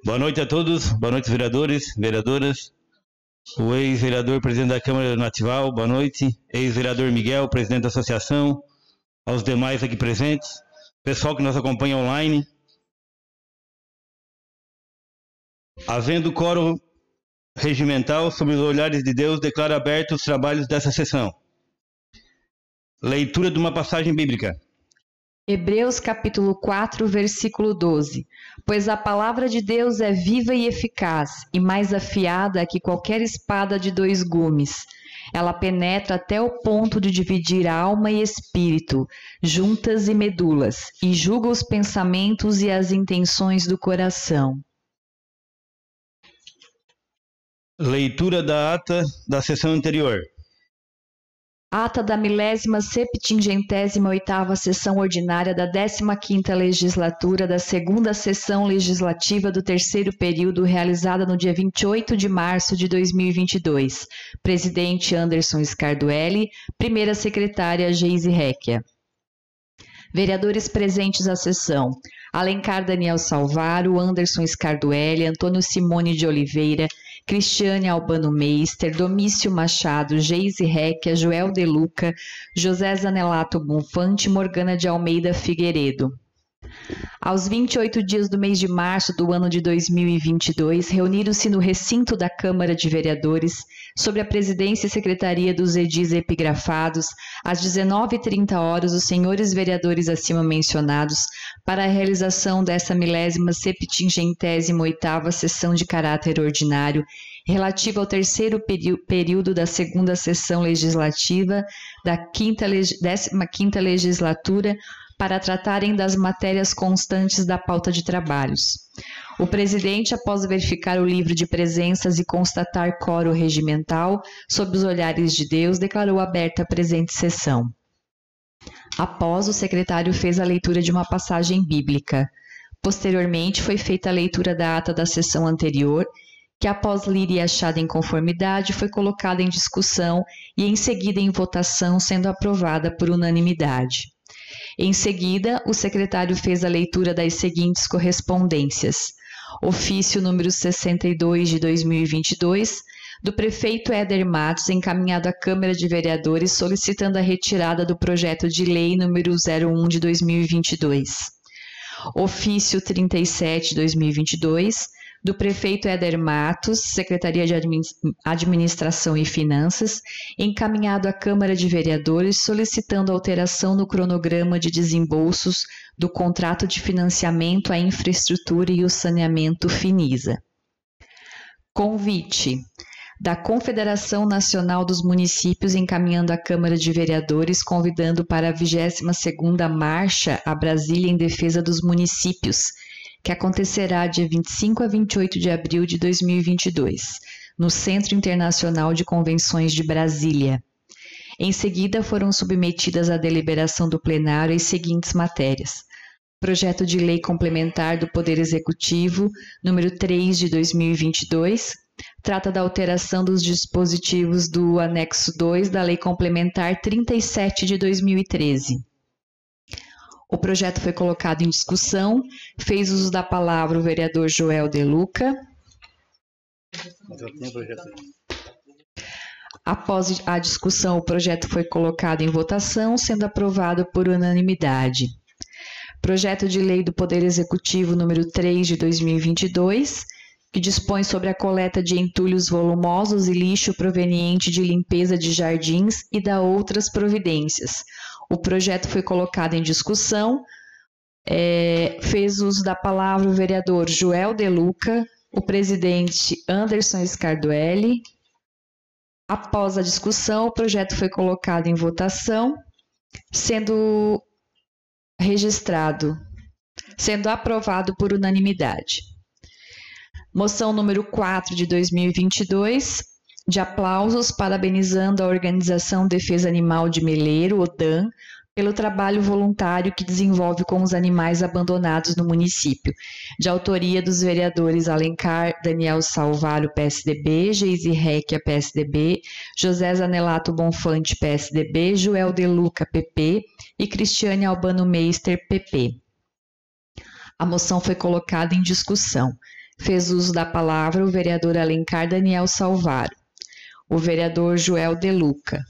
Boa noite a todos, boa noite vereadores, vereadoras, o ex-vereador presidente da Câmara Natival, boa noite, ex-vereador Miguel, presidente da associação, aos demais aqui presentes, pessoal que nos acompanha online. Havendo quórum regimental, sob os olhares de Deus, declaro abertos os trabalhos dessa sessão. Leitura de uma passagem bíblica. Hebreus capítulo 4, versículo 12. Pois a palavra de Deus é viva e eficaz, e mais afiada que qualquer espada de 2 gumes. Ela penetra até o ponto de dividir alma e espírito, juntas e medulas, e julga os pensamentos e as intenções do coração. Leitura da ata da sessão anterior. Ata da 1078ª sessão ordinária da 15ª legislatura da 2ª sessão legislativa do 3º período, realizada no dia 28 de março de 2022. Presidente Anderson Scarduelli, primeira secretária Geise Recchia. Vereadores presentes à sessão: Alencar Daniel Salvaro, Anderson Scarduelli, Antônio Simone de Oliveira, Cristiane Albano Meister, Domício Machado, Geise Recchia, Joel De Luca, José Zanelato Bonfante, Morgana de Almeida Figueiredo. Aos 28 dias do mês de março do ano de 2022, reuniram-se no recinto da Câmara de Vereadores, sob a presidência e secretaria dos edis epigrafados, às 19h30 os senhores vereadores acima mencionados, para a realização dessa 1078ª sessão de caráter ordinário, relativa ao 3º período da 2ª sessão legislativa da 15ª legislatura, para tratarem das matérias constantes da pauta de trabalhos. O presidente, após verificar o livro de presenças e constatar quórum regimental, sob os olhares de Deus, declarou aberta a presente sessão. Após, o secretário fez a leitura de uma passagem bíblica. Posteriormente, foi feita a leitura da ata da sessão anterior, que após lida e achada em conformidade, foi colocada em discussão e em seguida em votação, sendo aprovada por unanimidade. Em seguida, o secretário fez a leitura das seguintes correspondências. Ofício número 62 de 2022, do prefeito Éder Matos, encaminhado à Câmara de Vereadores, solicitando a retirada do projeto de lei número 01 de 2022. Ofício 37 de 2022, do prefeito Éder Matos, Secretaria de Administração e Finanças, encaminhado à Câmara de Vereadores solicitando alteração no cronograma de desembolsos do contrato de financiamento à infraestrutura e o saneamento Finisa. Convite da Confederação Nacional dos Municípios, encaminhando à Câmara de Vereadores, convidando para a 22ª Marcha a Brasília em Defesa dos Municípios, que acontecerá de 25 a 28 de abril de 2022, no Centro Internacional de Convenções de Brasília. Em seguida, foram submetidas à deliberação do plenário as seguintes matérias: Projeto de Lei Complementar do Poder Executivo, número 3 de 2022, trata da alteração dos dispositivos do anexo 2 da Lei Complementar 37 de 2013. O projeto foi colocado em discussão. Fez uso da palavra o vereador Joel De Luca. Após a discussão, o projeto foi colocado em votação, sendo aprovado por unanimidade. Projeto de Lei do Poder Executivo número 3 de 2022, que dispõe sobre a coleta de entulhos volumosos e lixo proveniente de limpeza de jardins e da outras providências. O projeto foi colocado em discussão. Fez uso da palavra o vereador Joel De Luca, o presidente Anderson Scarduelli. Após a discussão, o projeto foi colocado em votação, sendo aprovado por unanimidade. Moção número 4 de 2022, de aplausos, parabenizando a Organização Defesa Animal de Meleiro, ODAM, pelo trabalho voluntário que desenvolve com os animais abandonados no município, de autoria dos vereadores Alencar Daniel Salvaro, PSDB, Geise Recchia, PSDB, José Zanelato Bonfante, PSDB, Joel De Luca, PP e Cristiane Albano Meister, PP. A moção foi colocada em discussão. Fez uso da palavra o vereador Alencar Daniel Salvaro, o vereador Joel De Luca.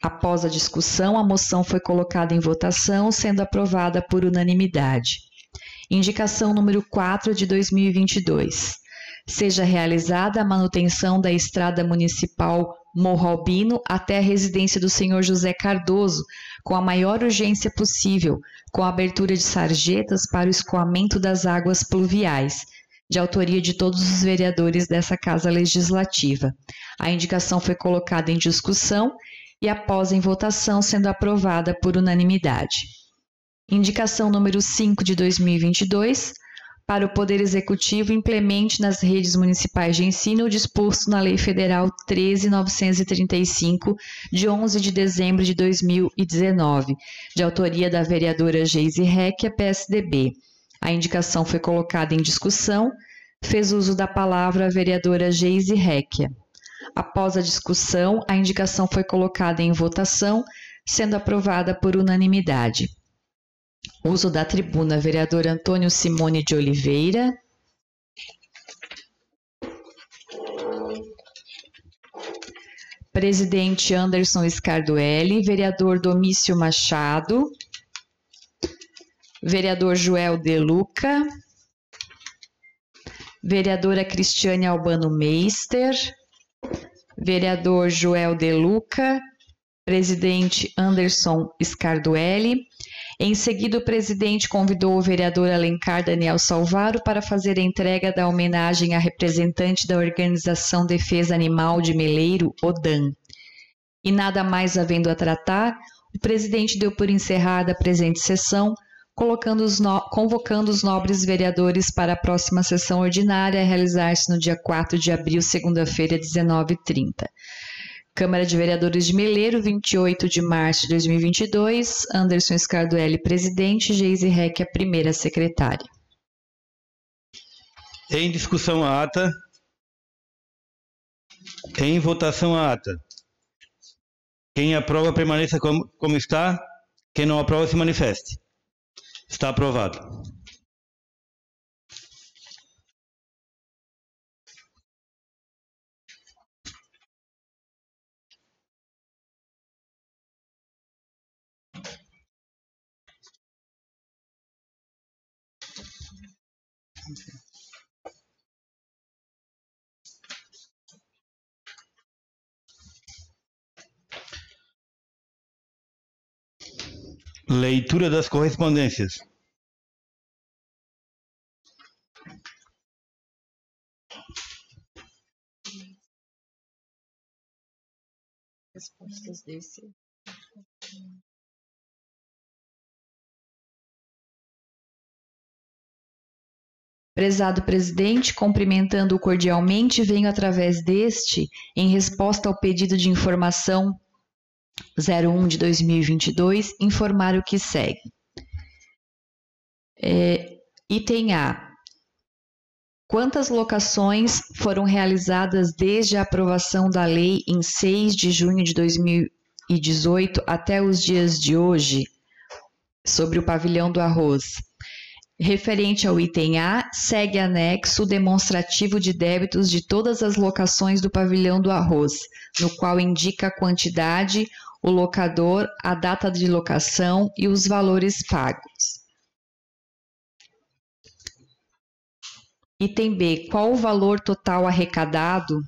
Após a discussão, a moção foi colocada em votação, sendo aprovada por unanimidade. Indicação número 4 de 2022. Seja realizada a manutenção da estrada municipal Morro Albino até a residência do senhor José Cardoso, com a maior urgência possível, com a abertura de sarjetas para o escoamento das águas pluviais, de autoria de todos os vereadores dessa Casa Legislativa. A indicação foi colocada em discussão e após em votação, sendo aprovada por unanimidade. Indicação número 5 de 2022, para o Poder Executivo implemente nas redes municipais de ensino o disposto na Lei Federal 13.935, de 11 de dezembro de 2019, de autoria da vereadora Geise Recchia, PSDB. A indicação foi colocada em discussão. Fez uso da palavra a vereadora Geise Recchia. Após a discussão, a indicação foi colocada em votação, sendo aprovada por unanimidade. Uso da tribuna, vereador Antônio Simone de Oliveira. Presidente Anderson Scarduelli, vereador Domício Machado, vereador Joel De Luca, vereadora Cristiane Albano Meister, vereador Joel De Luca, presidente Anderson Scarduelli. Em seguida, o presidente convidou o vereador Alencar Daniel Salvaro para fazer a entrega da homenagem à representante da Organização Defesa Animal de Meleiro, ODAM. E nada mais havendo a tratar, o presidente deu por encerrada a presente sessão, convocando os nobres vereadores para a próxima sessão ordinária a realizar-se no dia 4 de abril, segunda-feira, 19h30. Câmara de Vereadores de Meleiro, 28 de março de 2022, Anderson Scarduelli, presidente, Geise Recchia, primeira secretária. Em discussão a ata. Em votação a ata. Quem aprova permaneça como está. Quem não aprova se manifeste. Está aprovado. Leitura das correspondências. Respostas desse. Prezado presidente, cumprimentando-o cordialmente, venho através deste, em resposta ao pedido de informação 01 de 2022, informar o que segue. Item A. Quantas locações foram realizadas desde a aprovação da lei em 6 de junho de 2020 2018 até os dias de hoje, sobre o pavilhão do arroz. Referente ao item A, segue anexo demonstrativo de débitos de todas as locações do pavilhão do arroz, no qual indica a quantidade, o locador, a data de locação e os valores pagos. Item B, qual o valor total arrecadado?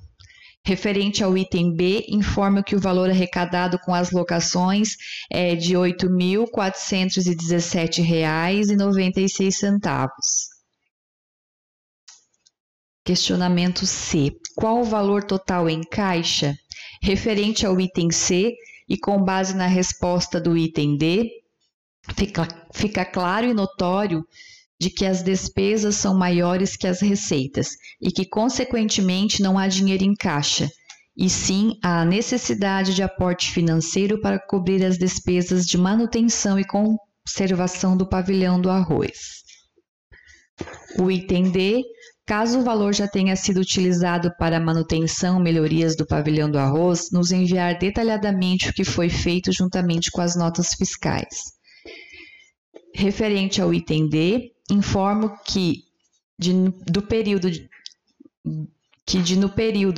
Referente ao item B, informo que o valor arrecadado com as locações é de R$ 8.417,96. Questionamento C. Qual o valor total em caixa? Referente ao item C e com base na resposta do item D, fica claro e notório de que as despesas são maiores que as receitas e que, consequentemente, não há dinheiro em caixa, e sim há necessidade de aporte financeiro para cobrir as despesas de manutenção e conservação do pavilhão do arroz. O item D, caso o valor já tenha sido utilizado para manutenção e melhorias do pavilhão do arroz, nos enviar detalhadamente o que foi feito juntamente com as notas fiscais. Referente ao item D, informo que no período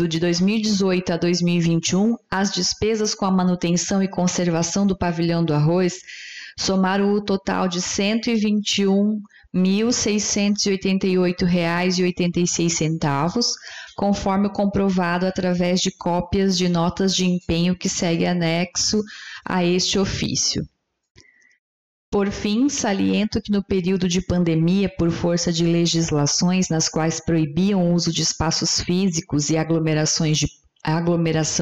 de 2018 a 2021, as despesas com a manutenção e conservação do pavilhão do arroz somaram o total de R$ 121.688,86, conforme comprovado através de cópias de notas de empenho que segue anexo a este ofício. Por fim, saliento que no período de pandemia, por força de legislações nas quais proibiam o uso de espaços físicos e aglomeração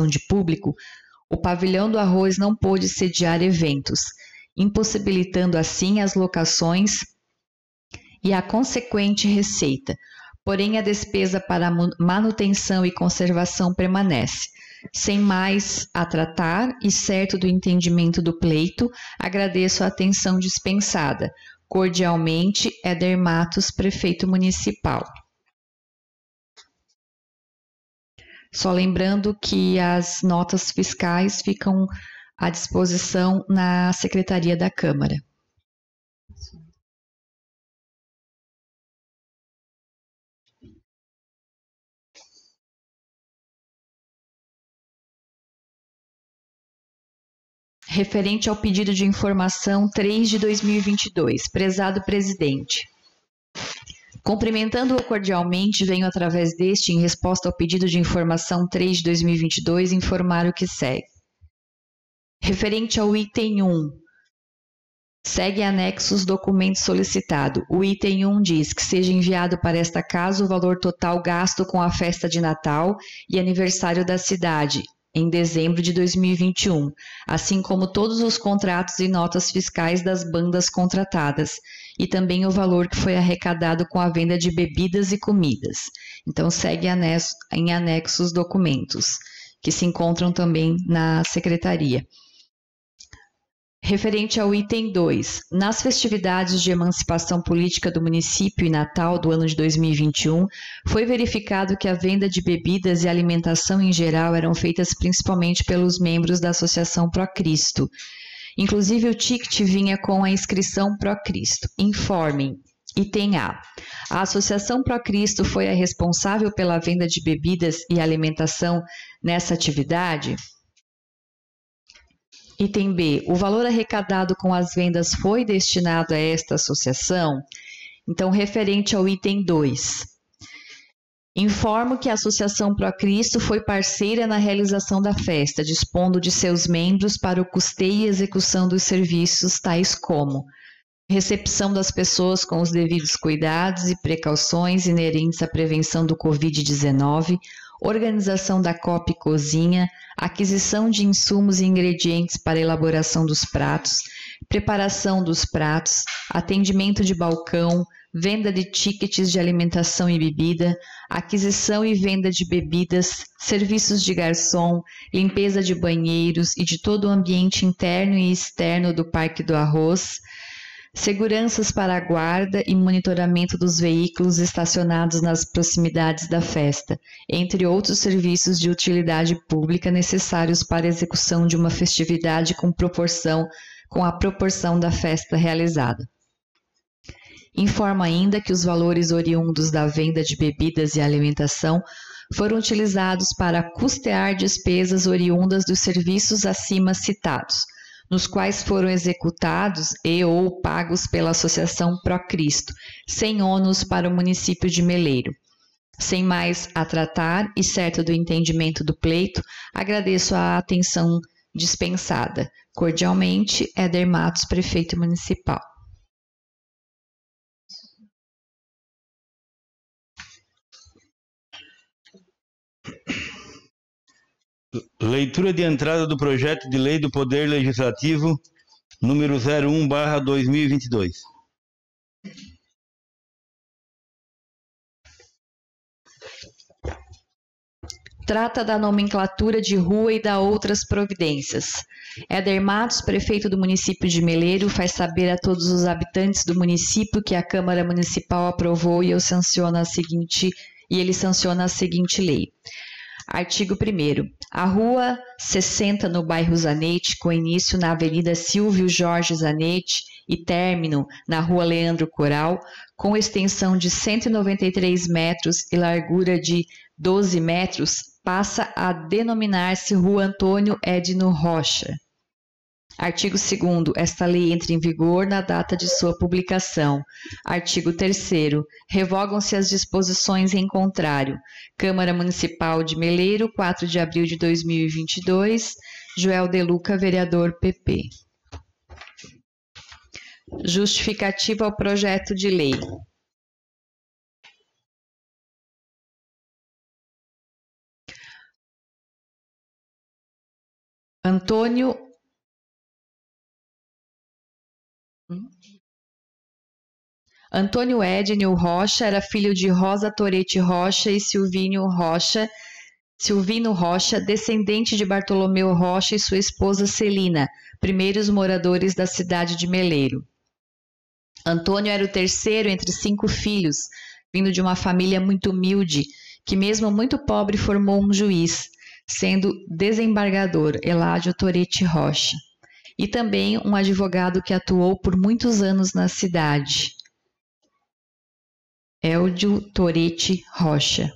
de público, o pavilhão do arroz não pôde sediar eventos, impossibilitando assim as locações e a consequente receita. Porém, a despesa para manutenção e conservação permanece. Sem mais a tratar e certo do entendimento do pleito, agradeço a atenção dispensada. Cordialmente, Éder Matos, Prefeito Municipal. Só lembrando que as notas fiscais ficam à disposição na Secretaria da Câmara. Referente ao pedido de informação 3 de 2022, prezado presidente. Cumprimentando-o cordialmente, venho através deste, em resposta ao pedido de informação 3 de 2022, informar o que segue. Referente ao item 1, segue anexo os documentos solicitados. O item 1 diz que seja enviado para esta casa o valor total gasto com a festa de Natal e aniversário da cidade, em dezembro de 2021, assim como todos os contratos e notas fiscais das bandas contratadas, e também o valor que foi arrecadado com a venda de bebidas e comidas. Então, segue em anexo os documentos, que se encontram também na Secretaria. Referente ao item 2, nas festividades de emancipação política do município e Natal do ano de 2021, foi verificado que a venda de bebidas e alimentação em geral eram feitas principalmente pelos membros da Associação Procristo. Inclusive, o ticket vinha com a inscrição Procristo. Informem. Item A. A Associação Procristo foi a responsável pela venda de bebidas e alimentação nessa atividade? Item B. O valor arrecadado com as vendas foi destinado a esta associação? Então, referente ao item 2. Informo que a Associação Procristo foi parceira na realização da festa, dispondo de seus membros para o custeio e execução dos serviços tais como recepção das pessoas com os devidos cuidados e precauções inerentes à prevenção do Covid-19, organização da copa e cozinha, aquisição de insumos e ingredientes para elaboração dos pratos, preparação dos pratos, atendimento de balcão, venda de tickets de alimentação e bebida, aquisição e venda de bebidas, serviços de garçom, limpeza de banheiros e de todo o ambiente interno e externo do Parque do Arroz, seguranças para a guarda e monitoramento dos veículos estacionados nas proximidades da festa, entre outros serviços de utilidade pública necessários para a execução de uma festividade com a proporção da festa realizada. Informa ainda que os valores oriundos da venda de bebidas e alimentação foram utilizados para custear despesas oriundas dos serviços acima citados, nos quais foram executados e ou pagos pela Associação Procristo, sem ônus para o município de Meleiro. Sem mais a tratar e certo do entendimento do pleito, agradeço a atenção dispensada. Cordialmente, Éder Matos, Prefeito Municipal. Leitura de entrada do projeto de lei do Poder Legislativo, número 01/2022. Trata da nomenclatura de rua e da outras providências. Éder Matos, prefeito do município de Meleiro, faz saber a todos os habitantes do município que a Câmara Municipal aprovou e ele sanciona a seguinte lei. Artigo 1º. A Rua 60, no bairro Zanetti, com início na Avenida Silvio Jorge Zanetti e término na Rua Leandro Coral, com extensão de 193 metros e largura de 12 metros, passa a denominar-se Rua Antônio Edno Rocha. Artigo 2º. Esta lei entra em vigor na data de sua publicação. Artigo 3º. Revogam-se as disposições em contrário. Câmara Municipal de Meleiro, 4 de abril de 2022. Joel De Luca, vereador PP. Justificativa ao projeto de lei. Antônio Ednio Rocha era filho de Rosa Toretti Rocha e Silvino Rocha, descendente de Bartolomeu Rocha e sua esposa Celina, primeiros moradores da cidade de Meleiro. Antônio era o terceiro entre 5 filhos, vindo de uma família muito humilde, que mesmo muito pobre formou um juiz, sendo desembargador Eládio Toretti Rocha, e também um advogado que atuou por muitos anos na cidade, Eldio Toretti Rocha.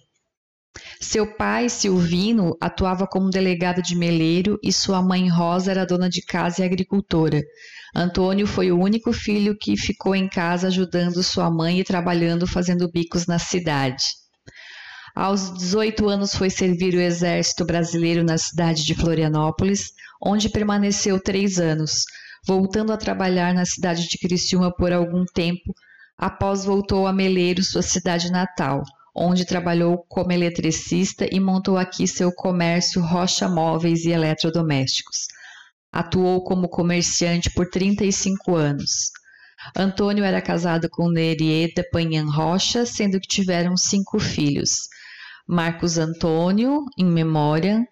Seu pai, Silvino, atuava como delegado de Meleiro e sua mãe Rosa era dona de casa e agricultora. Antônio foi o único filho que ficou em casa ajudando sua mãe e trabalhando fazendo bicos na cidade. Aos 18 anos foi servir o Exército Brasileiro na cidade de Florianópolis, onde permaneceu 3 anos, voltando a trabalhar na cidade de Criciúma por algum tempo. Após voltou a Meleiro, sua cidade natal, onde trabalhou como eletricista e montou aqui seu comércio Rocha Móveis e Eletrodomésticos. Atuou como comerciante por 35 anos. Antônio era casado com Nerieda Panhan Rocha, sendo que tiveram 5 filhos. Marcos Antônio, em memória,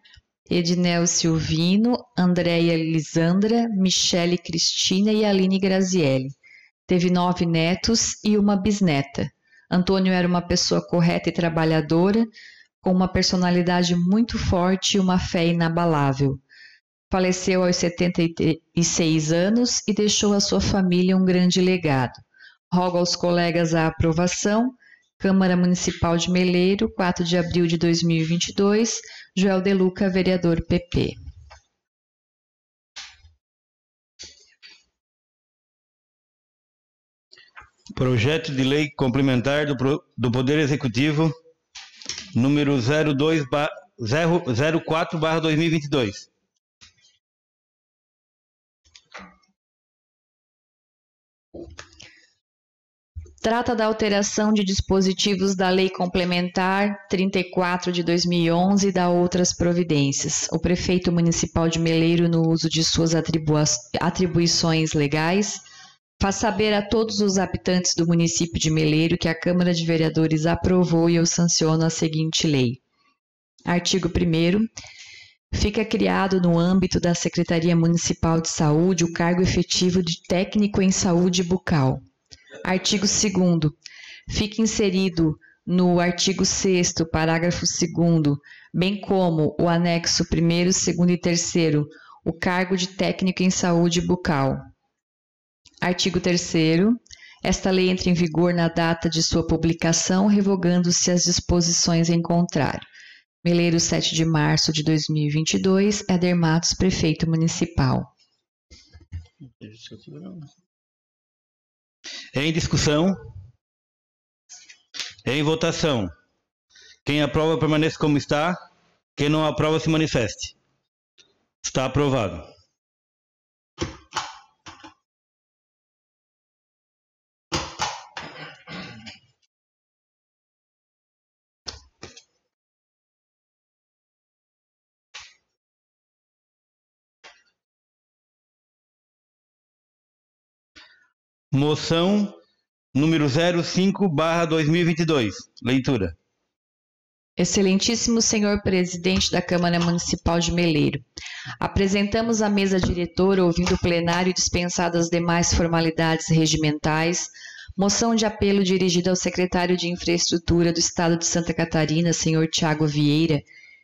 Ednel Silvino, Andréia Lisandra, Michele Cristina e Aline Grazielli. Teve 9 netos e uma bisneta. Antônio era uma pessoa correta e trabalhadora, com uma personalidade muito forte e uma fé inabalável. Faleceu aos 76 anos e deixou à sua família um grande legado. Rogo aos colegas a aprovação. Câmara Municipal de Meleiro, 4 de abril de 2022. Joel De Luca, vereador PP. Projeto de lei complementar do Poder Executivo, número 04/2022. Trata da alteração de dispositivos da Lei Complementar 34 de 2011 e da outras providências. O prefeito municipal de Meleiro, no uso de suas atribuições legais, faz saber a todos os habitantes do município de Meleiro que a Câmara de Vereadores aprovou e eu sanciono a seguinte lei. Artigo 1º. Fica criado no âmbito da Secretaria Municipal de Saúde o cargo efetivo de técnico em saúde bucal. Artigo 2º. Fica inserido no artigo 6º, parágrafo 2º, bem como o anexo 1º, 2º e 3º, o cargo de técnico em saúde bucal. Artigo 3º. Esta lei entra em vigor na data de sua publicação, revogando-se as disposições em contrário. Meleiro, 7 de março de 2022, Éder Matos, prefeito municipal. Em discussão. Em votação. Quem aprova permaneça como está. Quem não aprova se manifeste. Está aprovado. Moção número 05/2022. Leitura. Excelentíssimo senhor presidente da Câmara Municipal de Meleiro, apresentamos à mesa diretora, ouvindo o plenário e dispensadas as demais formalidades regimentais, moção de apelo dirigida ao secretário de Infraestrutura do Estado de Santa Catarina, senhor Tiago Vieira,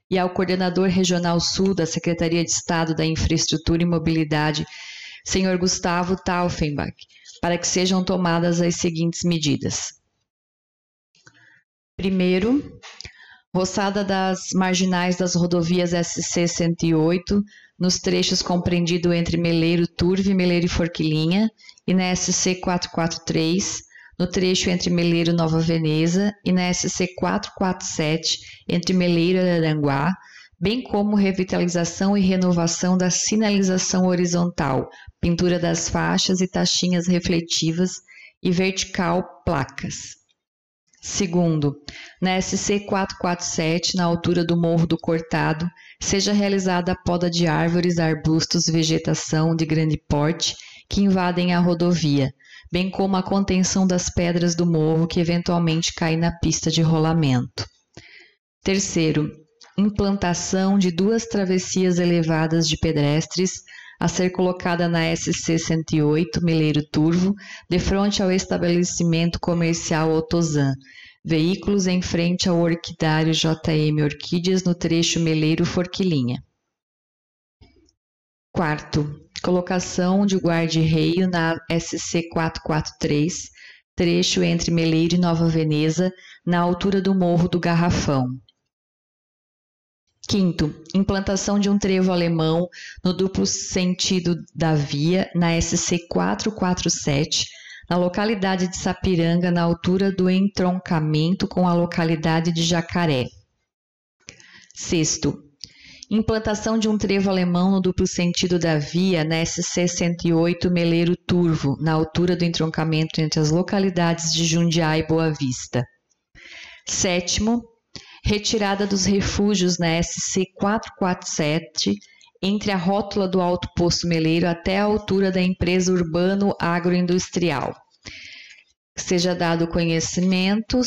e ao coordenador regional sul da Secretaria de Estado da Infraestrutura e Mobilidade, senhor Gustavo Taufenbach, para que sejam tomadas as seguintes medidas. Primeiro, roçada das marginais das rodovias SC 108, nos trechos compreendidos entre Meleiro Turvo, Meleiro e Forquilinha, e na SC 443, no trecho entre Meleiro e Nova Veneza, e na SC 447, entre Meleiro e Araranguá, bem como revitalização e renovação da sinalização horizontal, pintura das faixas e taxinhas refletivas e vertical placas. Segundo, na SC 447, na altura do Morro do Cortado, seja realizada a poda de árvores, arbustos e vegetação de grande porte que invadem a rodovia, bem como a contenção das pedras do morro que eventualmente caem na pista de rolamento. Terceiro, implantação de 2 travessias elevadas de pedestres a ser colocada na SC 108, Meleiro Turvo, de frente ao estabelecimento comercial Otozan, veículos em frente ao orquidário JM Orquídeas no trecho Meleiro Forquilinha. Quarto, colocação de guarda-reio na SC 443, trecho entre Meleiro e Nova Veneza, na altura do Morro do Garrafão. Quinto, implantação de um trevo alemão no duplo sentido da via na SC 447, na localidade de Sapiranga, na altura do entroncamento com a localidade de Jacaré. Sexto, implantação de um trevo alemão no duplo sentido da via na SC 108 Meleiro Turvo, na altura do entroncamento entre as localidades de Jundiaí e Boa Vista. Sétimo, retirada dos refúgios na SC 447, entre a rótula do Alto Poço Meleiro até a altura da empresa Urbano Agroindustrial. Seja dado conhecimento,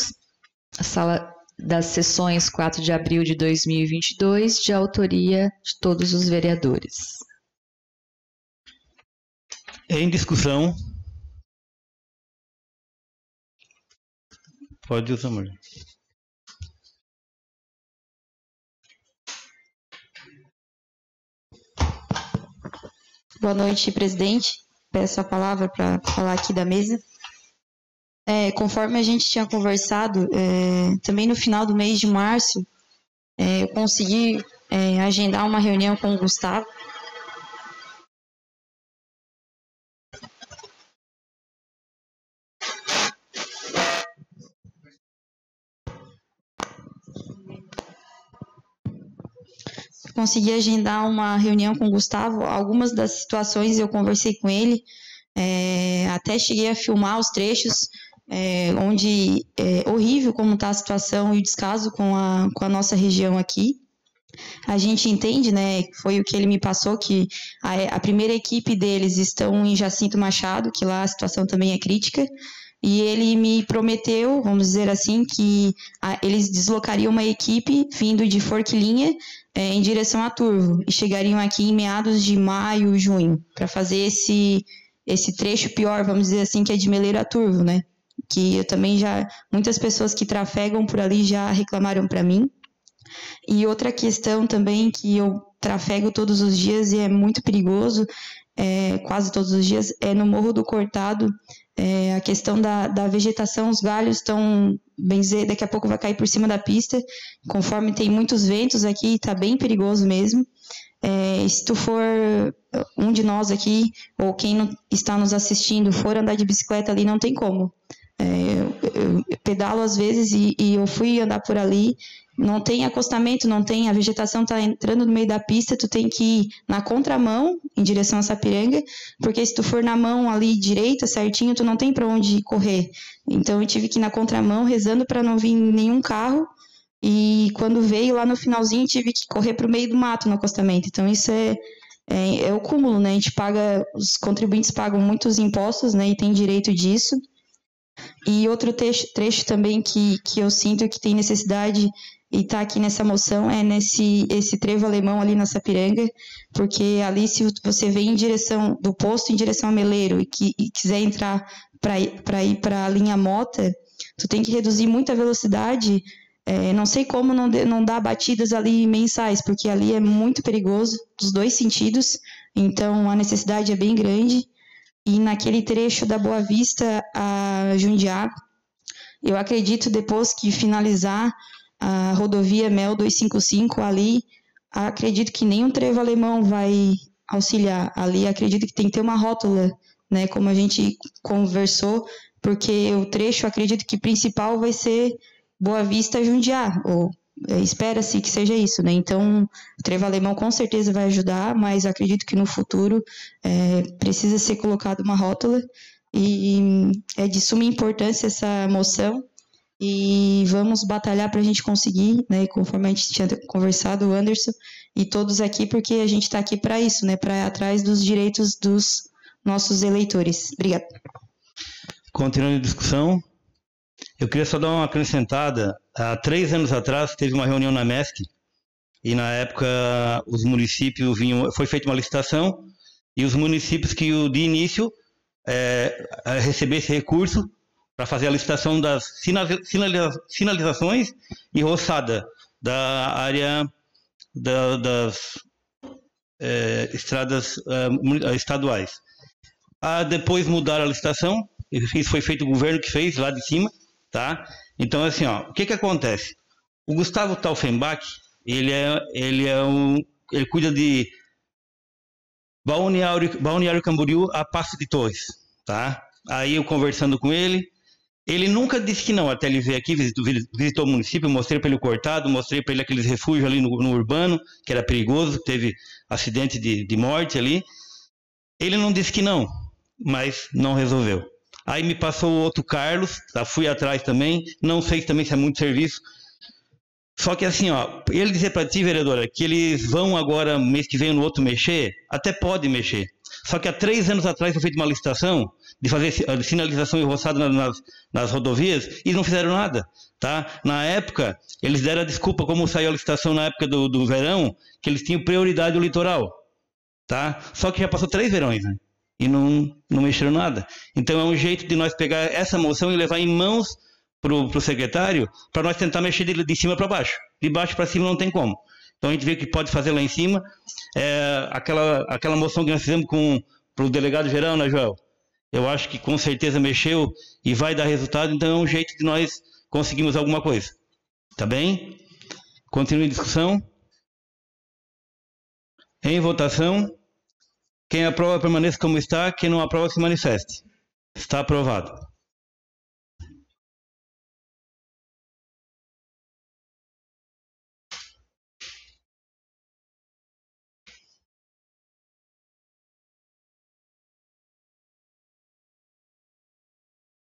sala das sessões 4 de abril de 2022, de autoria de todos os vereadores. Em discussão. Pode usar, amor. Boa noite, presidente. Peço a palavra para falar aqui da mesa. Conforme a gente tinha conversado, também no final do mês de março, eu consegui agendar uma reunião com o Gustavo. Consegui agendar uma reunião com o Gustavo. Algumas das situações eu conversei com ele, até cheguei a filmar os trechos, onde é horrível como está a situação e o descaso com a nossa região aqui. A gente entende, né, foi o que ele me passou, que a primeira equipe deles estão em Jacinto Machado, que lá a situação também é crítica. e ele me prometeu, vamos dizer assim, que eles deslocariam uma equipe vindo de Forquilinha em direção a Turvo, e chegariam aqui em meados de maio, junho, para fazer esse trecho pior, vamos dizer assim, que é de Meleiro a Turvo, né? Que eu também muitas pessoas que trafegam por ali já reclamaram para mim. E outra questão também que eu trafego todos os dias e é muito perigoso, quase todos os dias, é no Morro do Cortado, a questão da vegetação, os galhos estão, bem dizer, daqui a pouco vai cair por cima da pista, conforme tem muitos ventos aqui, está bem perigoso mesmo. Se tu for um de nós aqui, ou quem não está nos assistindo, for andar de bicicleta ali, não tem como. Eu pedalo às vezes e eu fui andar por ali, não tem acostamento, a vegetação está entrando no meio da pista, tu tem que ir na contramão em direção a Sapiranga, porque se tu for na mão ali direita, certinho, tu não tem para onde correr. Então eu tive que ir na contramão, rezando para não vir nenhum carro, e quando veio lá no finalzinho, tive que correr para o meio do mato no acostamento. Então isso é o cúmulo, né? A gente paga, os contribuintes pagam muitos impostos, né? E tem direito disso. E outro trecho também que eu sinto que tem necessidade e está aqui nessa moção é esse trevo alemão ali na Sapiranga, porque ali, se você vem em direção do posto em direção a Meleiro e quiser entrar para ir para a linha Mota, tu tem que reduzir muito a velocidade. Não sei como não dá batidas ali mensais, porque ali é muito perigoso dos dois sentidos, então a necessidade é bem grande. E naquele trecho da Boa Vista a Jundiá, eu acredito, depois que finalizar a rodovia MEL 255 ali, acredito que nenhum trevo alemão vai auxiliar. Ali acredito que tem que ter uma rótula, né, como a gente conversou, porque o trecho, acredito que principal vai ser Boa Vista Jundiá, ou espera-se que seja isso, né? Então, o trevo alemão com certeza vai ajudar, mas acredito que no futuro precisa ser colocada uma rótula, e é de suma importância essa moção, e vamos batalhar para a gente conseguir, né? Conforme a gente tinha conversado, o Anderson e todos aqui, porque a gente está aqui para isso, né? Para ir atrás dos direitos dos nossos eleitores. Obrigada. Continuando a discussão, eu queria só dar uma acrescentada. Há 3 anos atrás teve uma reunião na MESC, e na época os municípios foi feita uma licitação, e os municípios que de início receber esse recurso para fazer a licitação das sinalizações e roçada da área das estradas estaduais. Depois mudaram a licitação, isso foi feito o governo que fez lá de cima, tá? Então, assim, o que acontece? O Gustavo Taufenbach, ele cuida de Balneário Camboriú a Passo de Torres, tá? Aí eu conversando com ele nunca disse que não, até ele veio aqui, visitou o município, mostrei para ele o cortado, mostrei para ele aqueles refúgios ali no urbano, que era perigoso, teve acidente de morte ali. Ele não disse que não, mas não resolveu. Aí me passou o outro Carlos, fui atrás também, não sei também se é muito serviço. Só que assim, ele dizer para ti, vereadora, que eles vão agora, mês que vem, no outro mexer, até pode mexer. Só que há 3 anos atrás foi feita uma licitação de fazer sinalização e roçada nas rodovias e não fizeram nada, tá? Na época, eles deram a desculpa, como saiu a licitação na época do verão, que eles tinham prioridade no litoral, tá? Só que já passou 3 verões, né? E não mexeram nada. Então é um jeito de nós pegar essa moção e levar em mãos pro secretário, para nós tentar mexer de cima para baixo. De baixo para cima não tem como. Então a gente vê o que pode fazer lá em cima. Aquela moção que nós fizemos pro delegado geral, né, Joel? Eu acho que com certeza mexeu e vai dar resultado, então é um jeito de nós conseguirmos alguma coisa. Tá bem? Continue a discussão. Em votação. Quem aprova permaneça como está, quem não aprova se manifeste. Está aprovado.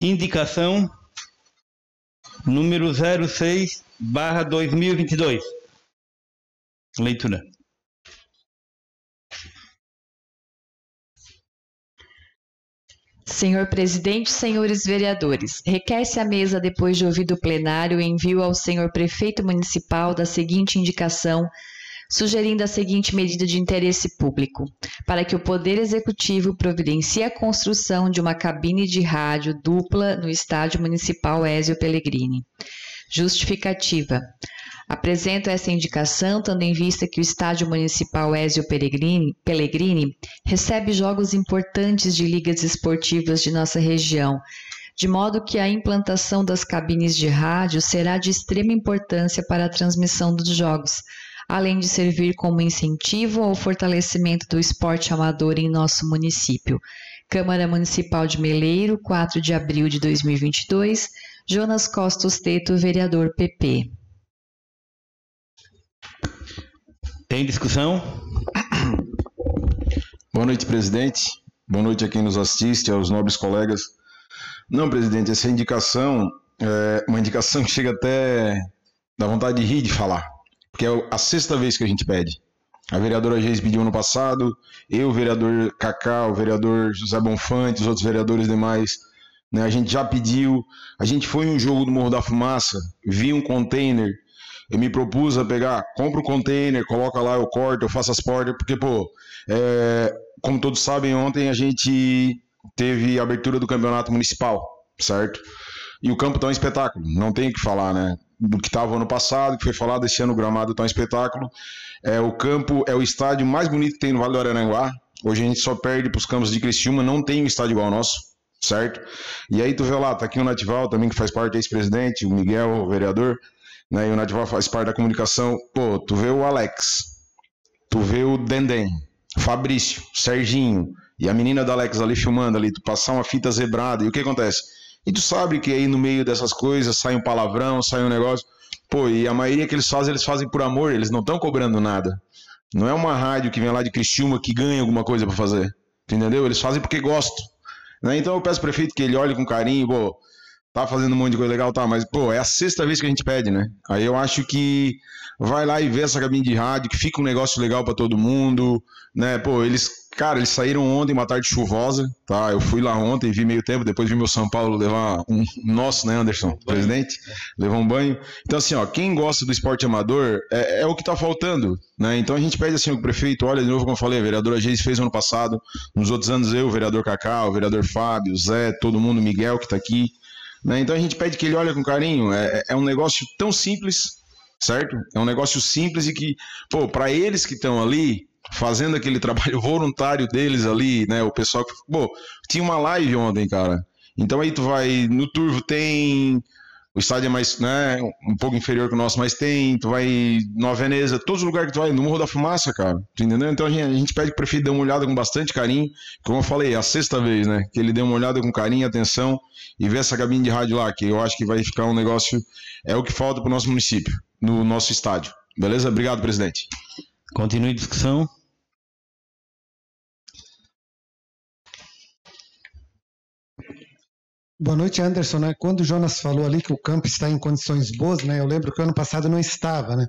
Indicação número 06/2022. Leitura. Senhor presidente, senhores vereadores, requer-se à mesa, depois de ouvido o plenário, envio ao senhor prefeito municipal da seguinte indicação, sugerindo a seguinte medida de interesse público, para que o Poder Executivo providencie a construção de uma cabine de rádio dupla no Estádio Municipal Ezio Pellegrini. Justificativa. Apresento essa indicação, tendo em vista que o Estádio Municipal Ezio Pellegrini recebe jogos importantes de ligas esportivas de nossa região, de modo que a implantação das cabines de rádio será de extrema importância para a transmissão dos jogos, além de servir como incentivo ao fortalecimento do esporte amador em nosso município. Câmara Municipal de Meleiro, 4 de abril de 2022, Jonas Costa Osteto, vereador PP. Tem discussão? Boa noite, presidente. Boa noite a quem nos assiste, aos nobres colegas. Não, presidente, essa indicação é uma indicação que chega até da vontade de rir de falar, porque é a sexta vez que a gente pede. A vereadora Geis pediu ano passado, eu, o vereador Cacá, o vereador José Bonfante, os outros vereadores demais, né, a gente já pediu. A gente foi em um jogo do Morro da Fumaça, vi um container, eu me propus a pegar, compra o container, coloca lá, eu corto, eu faço as portas, porque, como todos sabem, ontem a gente teve a abertura do campeonato municipal, certo? E o campo tá um espetáculo, não tem o que falar, né? Do que estava ano passado, que foi falado, esse ano o gramado tá um espetáculo. O campo é o estádio mais bonito que tem no Vale do Araranguá. Hoje a gente só perde para os campos de Criciúma, não tem um estádio igual ao nosso, certo? E aí tu vê lá, tá aqui o Natival também, que faz parte, ex-presidente, o Miguel, o vereador, né? E o Natival faz parte da comunicação. Pô, tu vê o Alex, tu vê o Dendem, Fabrício, Serginho, e a menina da Alex ali filmando ali, tu passar uma fita zebrada, e o que acontece? E tu sabe que aí no meio dessas coisas sai um palavrão, sai um negócio. Pô, e a maioria que eles fazem por amor, eles não estão cobrando nada. Não é uma rádio que vem lá de Criciúma que ganha alguma coisa pra fazer. Entendeu? Eles fazem porque gostam. Né? Então eu peço ao prefeito que ele olhe com carinho, pô, tá fazendo um monte de coisa legal, tá, mas, pô, é a sexta vez que a gente pede, né? Aí eu acho que vai lá e vê essa cabine de rádio, que fica um negócio legal pra todo mundo, né? Pô, eles saíram ontem, uma tarde chuvosa, tá? Eu fui lá ontem, vi meio tempo, depois vi meu São Paulo levar nosso, né, Anderson? Presidente, levar um banho. Então, assim, ó, quem gosta do esporte amador, é o que tá faltando, né? Então a gente pede, assim, o prefeito, olha, de novo, como eu falei, a vereadora Geis fez ano passado, nos outros anos eu, o vereador Cacá, o vereador Fábio, o Zé, todo mundo, o Miguel, que tá aqui, né? Então a gente pede que ele olhe com carinho. É um negócio tão simples, certo? É um negócio simples e que, pô, para eles que estão ali fazendo aquele trabalho voluntário deles ali, né? O pessoal que, pô, tinha uma live ontem, cara. Então aí tu vai no Turvo, tem o estádio é mais, né, um pouco inferior que o nosso, mas tu vai Nova Veneza, todos os lugares que tu vai, no Morro da Fumaça, cara, tu entendeu? Então a gente pede que o prefeito dê uma olhada com bastante carinho, como eu falei, é a sexta vez, né, que ele dê uma olhada com carinho e atenção e vê essa cabine de rádio lá, que eu acho que vai ficar um negócio, é o que falta pro nosso município, no nosso estádio, beleza? Obrigado, presidente. Continue a discussão. Boa noite, Anderson. Né? Quando o Jonas falou ali que o campo está em condições boas, né? Eu lembro que o ano passado não estava, né?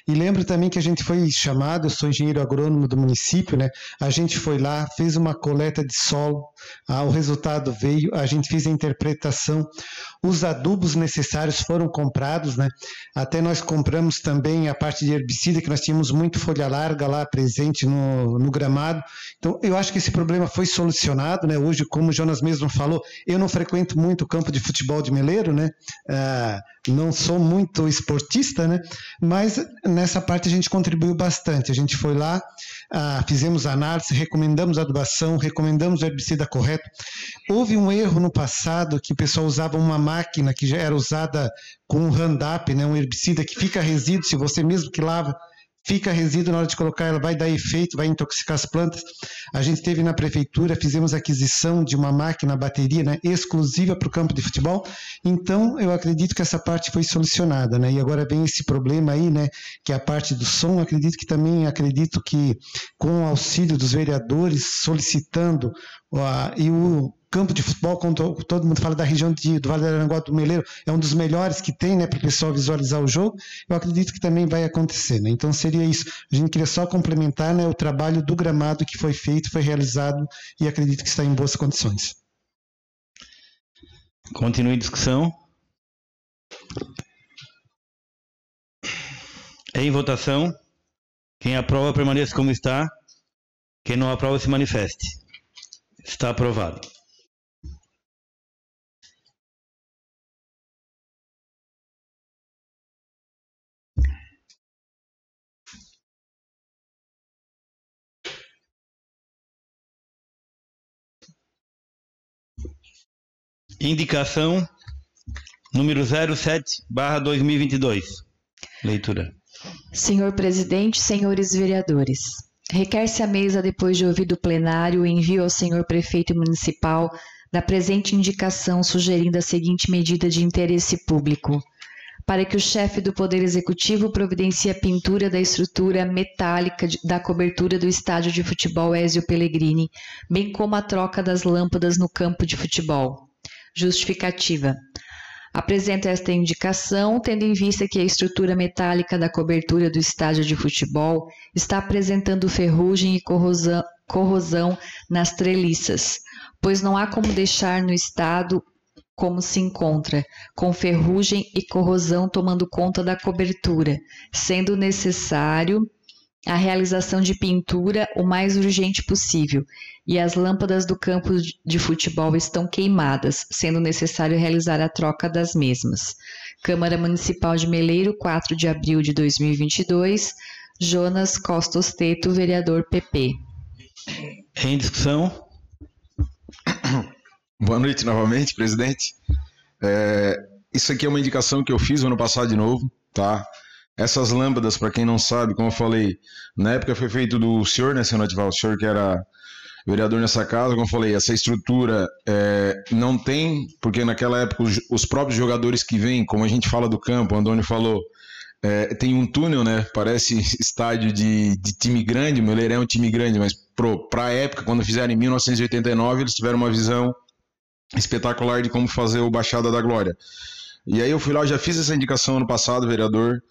E lembro também que a gente foi chamado, eu sou engenheiro agrônomo do município, né? A gente foi lá, fez uma coleta de solo, o resultado veio, a gente fez a interpretação, os adubos necessários foram comprados, né? Até nós compramos também a parte de herbicida, que nós tínhamos muito folha larga lá presente no gramado. Então, eu acho que esse problema foi solucionado, né? Hoje, como o Jonas mesmo falou, eu não frequento muito o campo de futebol de Meleiro, né? Não sou muito esportista, né? Mas nessa parte a gente contribuiu bastante. A gente foi lá, fizemos análise, recomendamos a adubação, recomendamos o herbicida correto. Houve um erro no passado que o pessoal usava uma máquina que já era usada com um Roundup, né? Um herbicida que fica resíduo, se você mesmo que lava, fica resíduo na hora de colocar, ela vai dar efeito, vai intoxicar as plantas. A gente esteve na prefeitura, fizemos aquisição de uma máquina, bateria, né, exclusiva para o campo de futebol. Então, eu acredito que essa parte foi solucionada, né? E agora vem esse problema aí, né, que é a parte do som. Acredito que com o auxílio dos vereadores solicitando e o campo de futebol, como todo mundo fala da região do Vale do Araranguá do Meleiro, é um dos melhores que tem, né, para o pessoal visualizar o jogo. Eu acredito que também vai acontecer, né? Então seria isso. A gente queria só complementar, né, o trabalho do gramado que foi feito, foi realizado e acredito que está em boas condições. Continue a discussão. Em votação. Quem aprova, permaneça como está. Quem não aprova, se manifeste. Está aprovado. Indicação número 07/2022. Leitura. Senhor presidente, senhores vereadores, requer-se à mesa, depois de ouvido o plenário, o envio ao senhor prefeito municipal da presente indicação sugerindo a seguinte medida de interesse público: para que o chefe do Poder Executivo providencie a pintura da estrutura metálica da cobertura do estádio de futebol Ezio Pellegrini, bem como a troca das lâmpadas no campo de futebol. Justificativa. Apresento esta indicação, tendo em vista que a estrutura metálica da cobertura do estádio de futebol está apresentando ferrugem e corrosão nas treliças, pois não há como deixar no estado como se encontra, com ferrugem e corrosão tomando conta da cobertura, sendo necessário a realização de pintura o mais urgente possível, e as lâmpadas do campo de futebol estão queimadas, sendo necessário realizar a troca das mesmas. Câmara Municipal de Meleiro, 4 de abril de 2022, Jonas Costa Osteto, vereador PP. Em discussão. Boa noite novamente, presidente. Isso aqui é uma indicação que eu fiz ano passado de novo, tá? Essas lâmpadas, para quem não sabe, como eu falei, na época foi feito do senhor, né, senhor Natival, o senhor que era vereador nessa casa, como eu falei, essa estrutura não tem, porque naquela época os próprios jogadores que vêm, como a gente fala do campo, o Antônio falou, tem um túnel, né, parece estádio de time grande, o Meleiro é um time grande, mas para a época, quando fizeram em 1989, eles tiveram uma visão espetacular de como fazer o Baixada da Glória. E aí eu fui lá, já fiz essa indicação ano passado, vereador.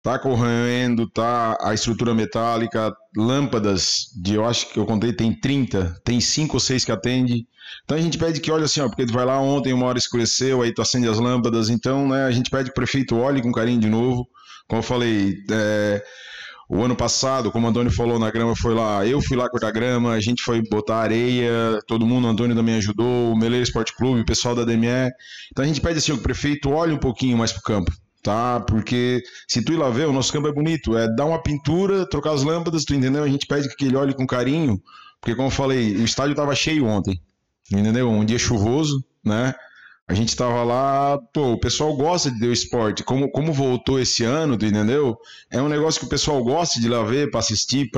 Tá corroendo, tá a estrutura metálica, lâmpadas eu acho que eu contei, tem 30, tem 5 ou 6 que atende. Então a gente pede que olhe assim, ó, porque tu vai lá ontem, uma hora escureceu, aí tu acende as lâmpadas, então, né, a gente pede que o prefeito olhe com carinho de novo. Como eu falei, o ano passado, como o Antônio falou, na grama foi lá, eu fui lá cortar grama, a gente foi botar areia, todo mundo, o Antônio também ajudou, o Meleiro Esporte Clube, o pessoal da DME. Então a gente pede assim, que o prefeito olhe um pouquinho mais pro campo. Tá? Porque se tu ir lá ver, o nosso campo é bonito, dar uma pintura, trocar as lâmpadas, tu entendeu? A gente pede que ele olhe com carinho, porque como eu falei, o estádio estava cheio ontem, entendeu? Um dia chuvoso, né? A gente estava lá, pô, o pessoal gosta de ver o esporte, como voltou esse ano, tu entendeu? É um negócio que o pessoal gosta de ir lá ver, para assistir,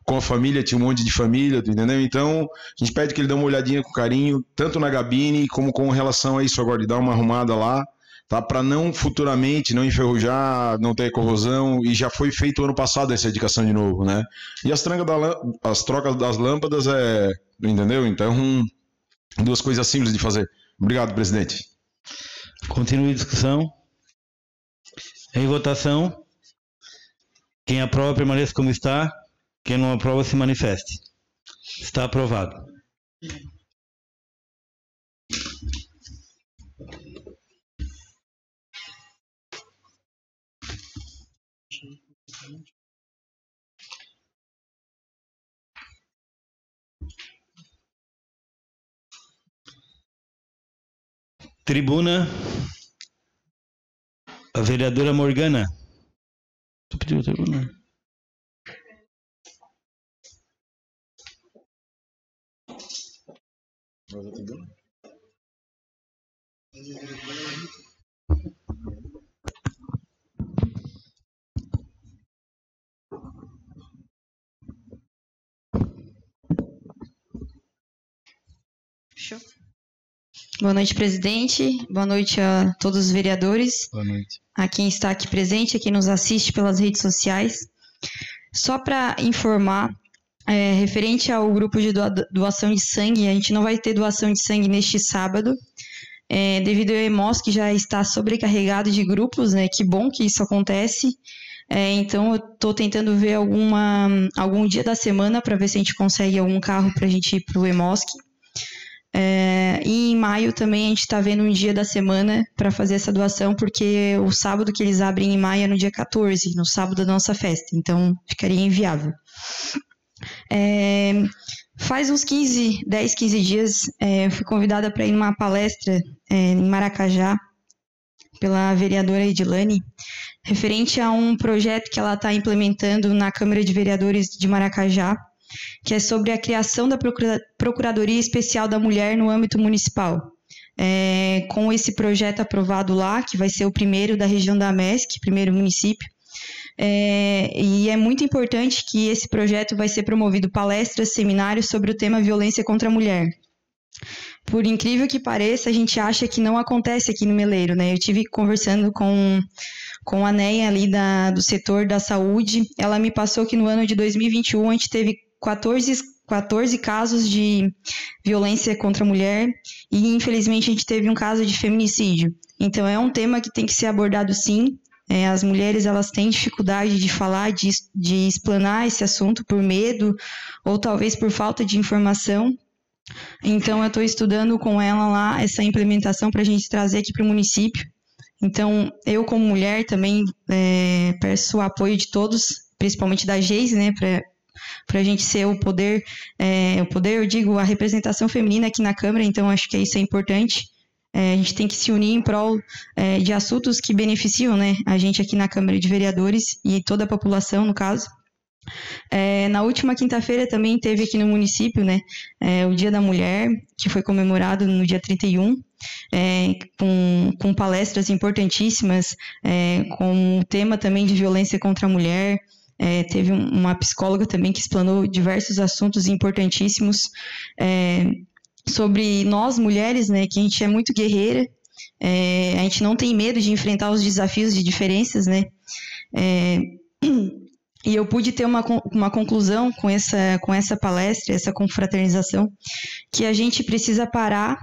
com a família, tinha um monte de família, tu entendeu? Então, a gente pede que ele dê uma olhadinha com carinho, tanto na cabine, como com relação a isso agora, de dar uma arrumada lá, tá? Para não futuramente não enferrujar, não ter corrosão, e já foi feito ano passado essa indicação de novo, né? E as trocas das lâmpadas entendeu? Então, duas coisas simples de fazer. Obrigado, presidente. Continue a discussão. Em votação. Quem aprova, permaneça como está. Quem não aprova, se manifeste. Está aprovado. Tribuna, a vereadora Morgana. Tu pediu a tribuna? Show. Boa noite, presidente. Boa noite a todos os vereadores. Boa noite. A quem está aqui presente, a quem nos assiste pelas redes sociais. Só para informar, referente ao grupo de doação de sangue, a gente não vai ter doação de sangue neste sábado, devido ao EMOS, que já está sobrecarregado de grupos, né? Que bom que isso acontece. Então, eu estou tentando ver algum dia da semana para ver se a gente consegue algum carro para a gente ir para o EMOSC. E em maio também a gente está vendo um dia da semana para fazer essa doação, porque o sábado que eles abrem em maio é no dia 14, no sábado da nossa festa, então ficaria inviável. Faz uns 10, 15 dias, eu fui convidada para ir numa palestra em Maracajá, pela vereadora Edilane, referente a um projeto que ela está implementando na Câmara de Vereadores de Maracajá, que é sobre a criação da Procuradoria Especial da Mulher no âmbito municipal. Com esse projeto aprovado lá, que vai ser o primeiro da região da MESC, primeiro município, e é muito importante que esse projeto vai ser promovido palestras, seminários sobre o tema violência contra a mulher. Por incrível que pareça, a gente acha que não acontece aqui no Meleiro, né? Eu tive conversando com a Neia ali do setor da saúde, ela me passou que no ano de 2021 a gente teve 14 casos de violência contra a mulher e infelizmente a gente teve um caso de feminicídio. Então é um tema que tem que ser abordado sim. As mulheres elas têm dificuldade de falar, de explanar esse assunto por medo ou talvez por falta de informação. Então eu estou estudando com ela lá essa implementação para a gente trazer aqui para o município. Então eu como mulher também peço o apoio de todos, principalmente da Geise, né, para a gente ser o poder, eu digo, a representação feminina aqui na Câmara, então acho que isso é importante. A gente tem que se unir em prol de assuntos que beneficiam, né, a gente aqui na Câmara de Vereadores e toda a população, no caso. Na última quinta-feira também teve aqui no município, né, o Dia da Mulher, que foi comemorado no dia 31, com palestras importantíssimas, com o tema também de violência contra a mulher. Teve uma psicóloga também que explanou diversos assuntos importantíssimos sobre nós mulheres, né, que a gente é muito guerreira, a gente não tem medo de enfrentar os desafios de diferenças, né, e eu pude ter uma conclusão com essa palestra, essa confraternização, que a gente precisa parar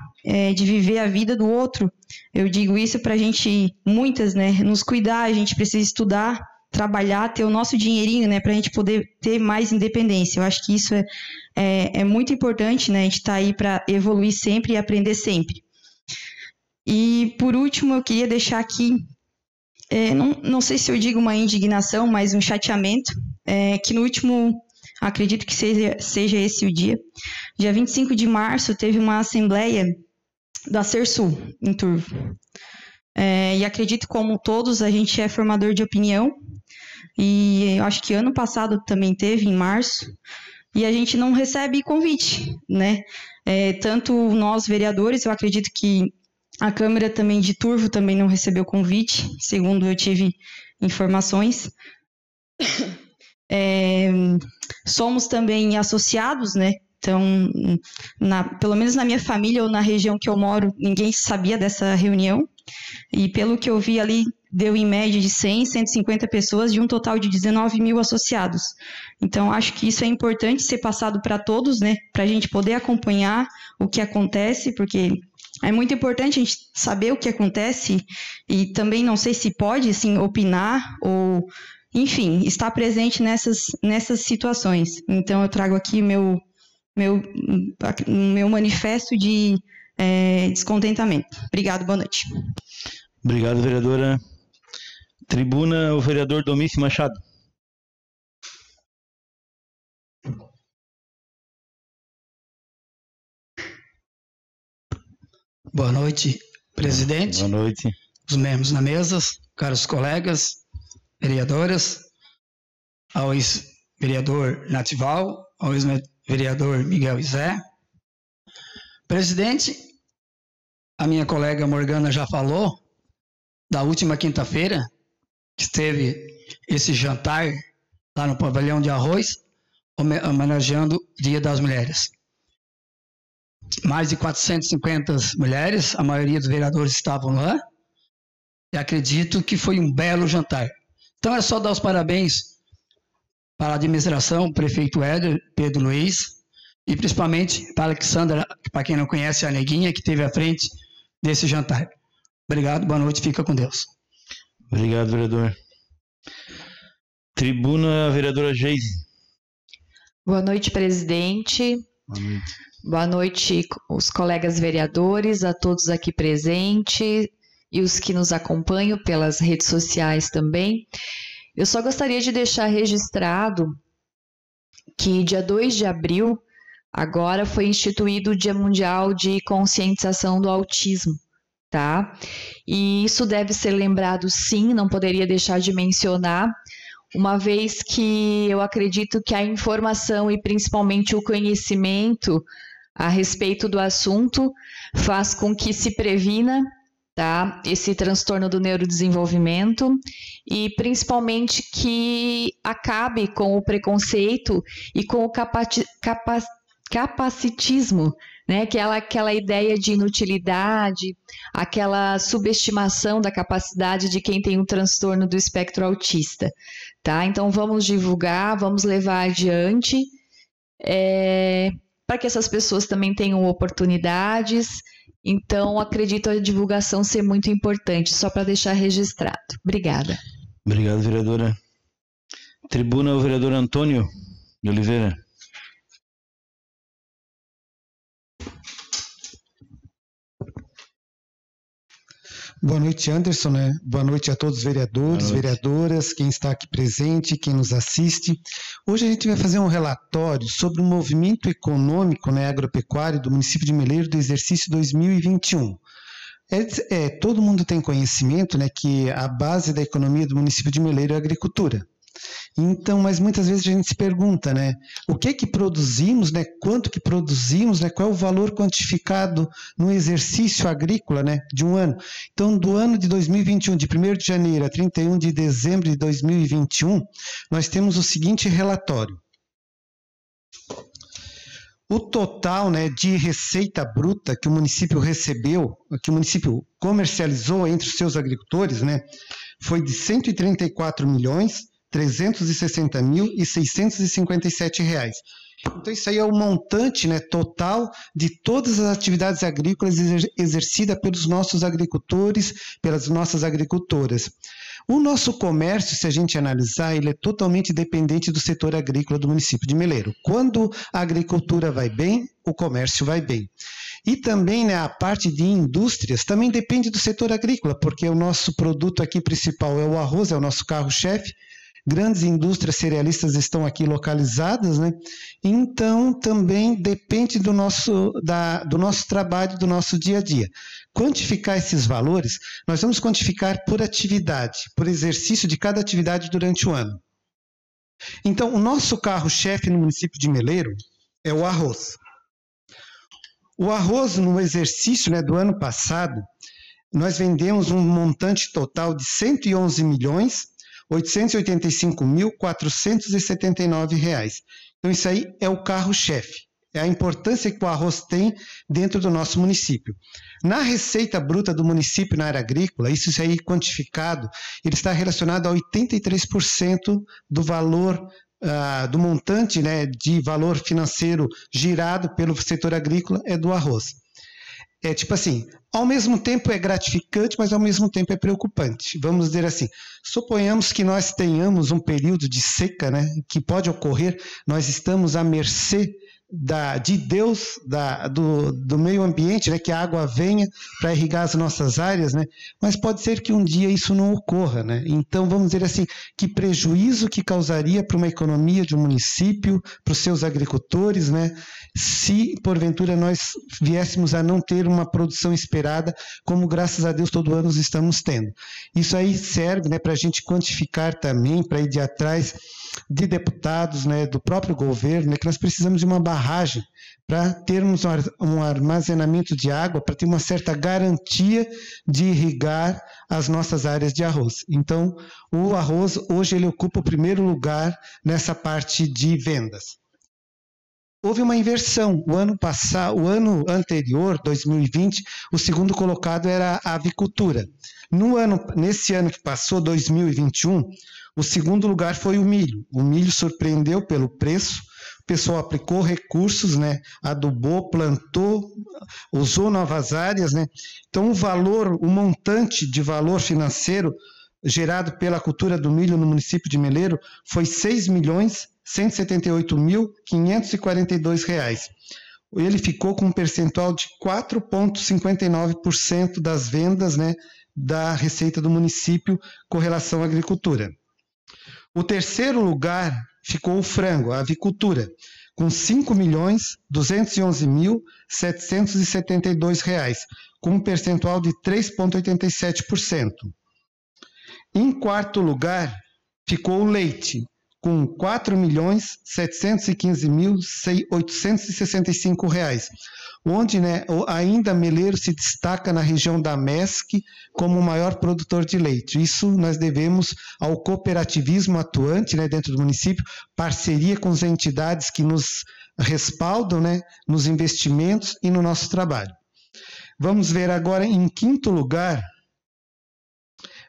de viver a vida do outro. Eu digo isso para a gente, muitas, né, nos cuidar, a gente precisa estudar, trabalhar, ter o nosso dinheirinho, né, para a gente poder ter mais independência. Eu acho que isso é muito importante, né, a gente está aí para evoluir sempre e aprender sempre. E, por último, eu queria deixar aqui, não sei se eu digo uma indignação, mas um chateamento, que no último, acredito que seja esse o dia 25 de março, teve uma assembleia da Sersul, em Turvo. E acredito que, como todos, a gente é formador de opinião, e eu acho que ano passado também teve, em março, e a gente não recebe convite, né? Tanto nós, vereadores, eu acredito que a Câmara também de Turvo também não recebeu convite, segundo eu tive informações. Somos também associados, né? Então, pelo menos na minha família ou na região que eu moro, ninguém sabia dessa reunião. E pelo que eu vi ali, deu em média de 100, 150 pessoas, de um total de 19 mil associados. Então, acho que isso é importante ser passado para todos, né? Para a gente poder acompanhar o que acontece, porque é muito importante a gente saber o que acontece e também não sei se pode, assim, opinar ou, enfim, estar presente nessas situações. Então, eu trago aqui meu manifesto de descontentamento. Obrigado, boa noite. Obrigado, vereadora. Tribuna, o vereador Domício Machado. Boa noite, presidente. Boa noite. Os membros na mesa, caros colegas, vereadoras, ao ex-vereador Natival, ao ex-vereador Miguel Izé. Presidente, a minha colega Morgana já falou da última quinta-feira, que teve esse jantar lá no Pavilhão de Arroz, homenageando o Dia das Mulheres. Mais de 450 mulheres, a maioria dos vereadores estavam lá, e acredito que foi um belo jantar. Então é só dar os parabéns para a administração, o prefeito Éder, Pedro Luiz, e principalmente para a Alexandra, para quem não conhece, a Neguinha, que esteve à frente desse jantar. Obrigado, boa noite, fica com Deus. Obrigado, vereador. Tribuna, vereadora Geise. Boa noite, presidente. Boa noite. Boa noite, os colegas vereadores, a todos aqui presentes e os que nos acompanham pelas redes sociais também. Eu só gostaria de deixar registrado que dia 2 de abril, agora foi instituído o Dia Mundial de Conscientização do Autismo, tá? E isso deve ser lembrado sim, não poderia deixar de mencionar, uma vez que eu acredito que a informação e principalmente o conhecimento a respeito do assunto faz com que se previna, tá, esse transtorno do neurodesenvolvimento e principalmente que acabe com o preconceito e com o capacitismo, né, que é aquela ideia de inutilidade, aquela subestimação da capacidade de quem tem um transtorno do espectro autista, tá? Então vamos divulgar, vamos levar adiante, para que essas pessoas também tenham oportunidades. Então acredito a divulgação ser muito importante, só para deixar registrado. Obrigada. Obrigado, vereadora. Tribuna, o vereador Antônio de Oliveira. Boa noite, Anderson, né? Boa noite a todos os vereadores, vereadoras, quem está aqui presente, quem nos assiste. Hoje a gente vai fazer um relatório sobre o movimento econômico, né, agropecuário do município de Meleiro do exercício 2021. Todo mundo tem conhecimento, né, que a base da economia do município de Meleiro é a agricultura. Então, mas muitas vezes a gente se pergunta, né, o que produzimos, né, quanto que produzimos, né, qual é o valor quantificado no exercício agrícola, né, de um ano. Então, do ano de 2021, de 1º de janeiro a 31 de dezembro de 2021, nós temos o seguinte relatório. O total, né, de receita bruta que o município recebeu, que o município comercializou entre os seus agricultores, né, foi de R$ 134.360.657 reais. Então isso aí é o montante, né, total de todas as atividades agrícolas exercidas pelos nossos agricultores, pelas nossas agricultoras. O nosso comércio, se a gente analisar, ele é totalmente dependente do setor agrícola do município de Meleiro. Quando a agricultura vai bem, o comércio vai bem. E também, né, a parte de indústrias também depende do setor agrícola, porque o nosso produto aqui principal é o arroz, é o nosso carro-chefe. Grandes indústrias cerealistas estão aqui localizadas, né? Então também depende do nosso trabalho, do nosso dia a dia. Quantificar esses valores, nós vamos quantificar por atividade, por exercício de cada atividade durante o ano. Então, o nosso carro-chefe no município de Meleiro é o arroz. O arroz, no exercício, né, do ano passado, nós vendemos um montante total de R$ 111.885.479 reais. Então, isso aí é o carro-chefe. É a importância que o arroz tem dentro do nosso município. Na receita bruta do município na área agrícola, isso aí quantificado, ele está relacionado a 83% do valor, do montante, né, de valor financeiro girado pelo setor agrícola é do arroz. É tipo assim, ao mesmo tempo é gratificante, mas ao mesmo tempo é preocupante. Vamos dizer assim, suponhamos que nós tenhamos um período de seca, né, que pode ocorrer, nós estamos à mercê de Deus, do meio ambiente, né, que a água venha para irrigar as nossas áreas, né, mas pode ser que um dia isso não ocorra, né? Então vamos dizer assim, que prejuízo que causaria para uma economia de um município, para os seus agricultores, né, se porventura nós viéssemos a não ter uma produção esperada, como graças a Deus todo ano estamos tendo. Isso aí serve, né, para a gente quantificar também, para ir de atrás de deputados, né, do próprio governo, né, que nós precisamos de uma barragem para termos um armazenamento de água, para ter uma certa garantia de irrigar as nossas áreas de arroz. Então, o arroz hoje ele ocupa o primeiro lugar nessa parte de vendas. Houve uma inversão. O ano anterior, 2020, o segundo colocado era a avicultura. Nesse ano que passou, 2021, o segundo lugar foi o milho. O milho surpreendeu pelo preço, o pessoal aplicou recursos, né, adubou, plantou, usou novas áreas, né? Então o montante de valor financeiro gerado pela cultura do milho no município de Meleiro foi R$ 6.178.542. ele ficou com um percentual de 4,59% das vendas, né, da receita do município com relação à agricultura. O terceiro lugar ficou o frango, a avicultura, com R$ 5.211.772, com um percentual de 3,87%. Em quarto lugar, ficou o leite, com R$ 4.715.865, onde, né, ainda Meleiro se destaca na região da MESC como o maior produtor de leite. Isso nós devemos ao cooperativismo atuante, né, dentro do município, parceria com as entidades que nos respaldam, né, nos investimentos e no nosso trabalho. Vamos ver agora, em quinto lugar,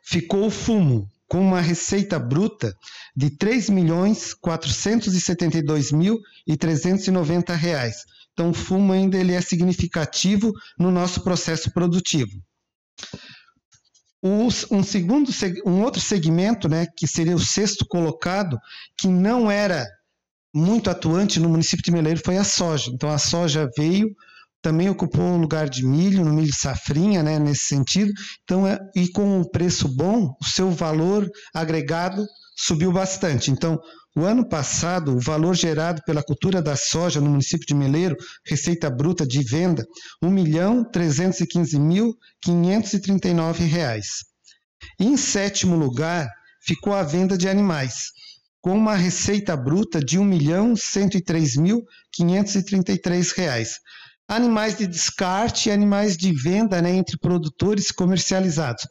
ficou o fumo, com uma receita bruta de R$ 3.472.390. Então, o fumo ainda ele é significativo no nosso processo produtivo. Um outro segmento, né, que seria o sexto colocado, que não era muito atuante no município de Meleiro, foi a soja. Então, a soja veio, também ocupou o lugar de milho, no milho safrinha, né, nesse sentido. Então, e com o preço bom, o seu valor agregado subiu bastante. Então, o ano passado, o valor gerado pela cultura da soja no município de Meleiro, receita bruta de venda, R$ 1.315.539. Em sétimo lugar, ficou a venda de animais, com uma receita bruta de R$ 1.103.533. Animais de descarte e animais de venda, né, entre produtores comercializados.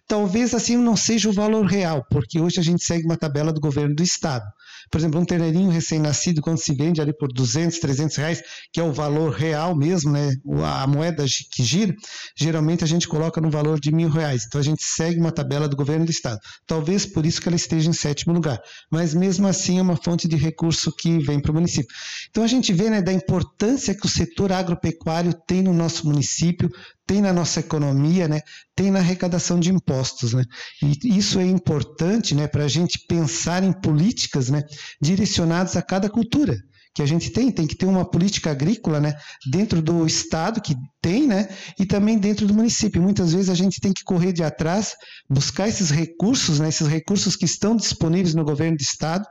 Talvez assim não seja o valor real, porque hoje a gente segue uma tabela do governo do estado. Por exemplo, um terneirinho recém-nascido, quando se vende ali por R$200, R$300, que é o valor real mesmo, né, a moeda que gira, geralmente a gente coloca no valor de R$1.000. Então a gente segue uma tabela do governo do estado. Talvez por isso que ela esteja em sétimo lugar. Mas mesmo assim é uma fonte de recurso que vem para o município. Então a gente vê, né, da importância que o setor agropecuário tem no nosso município, tem na nossa economia, né, tem na arrecadação de impostos, né, e isso é importante, né, para a gente pensar em políticas, né, direcionadas a cada cultura que a gente tem que ter uma política agrícola, né, dentro do estado que tem, né, e também dentro do município. Muitas vezes a gente tem que correr de atrás, buscar esses recursos, né, esses recursos que estão disponíveis no governo do estado.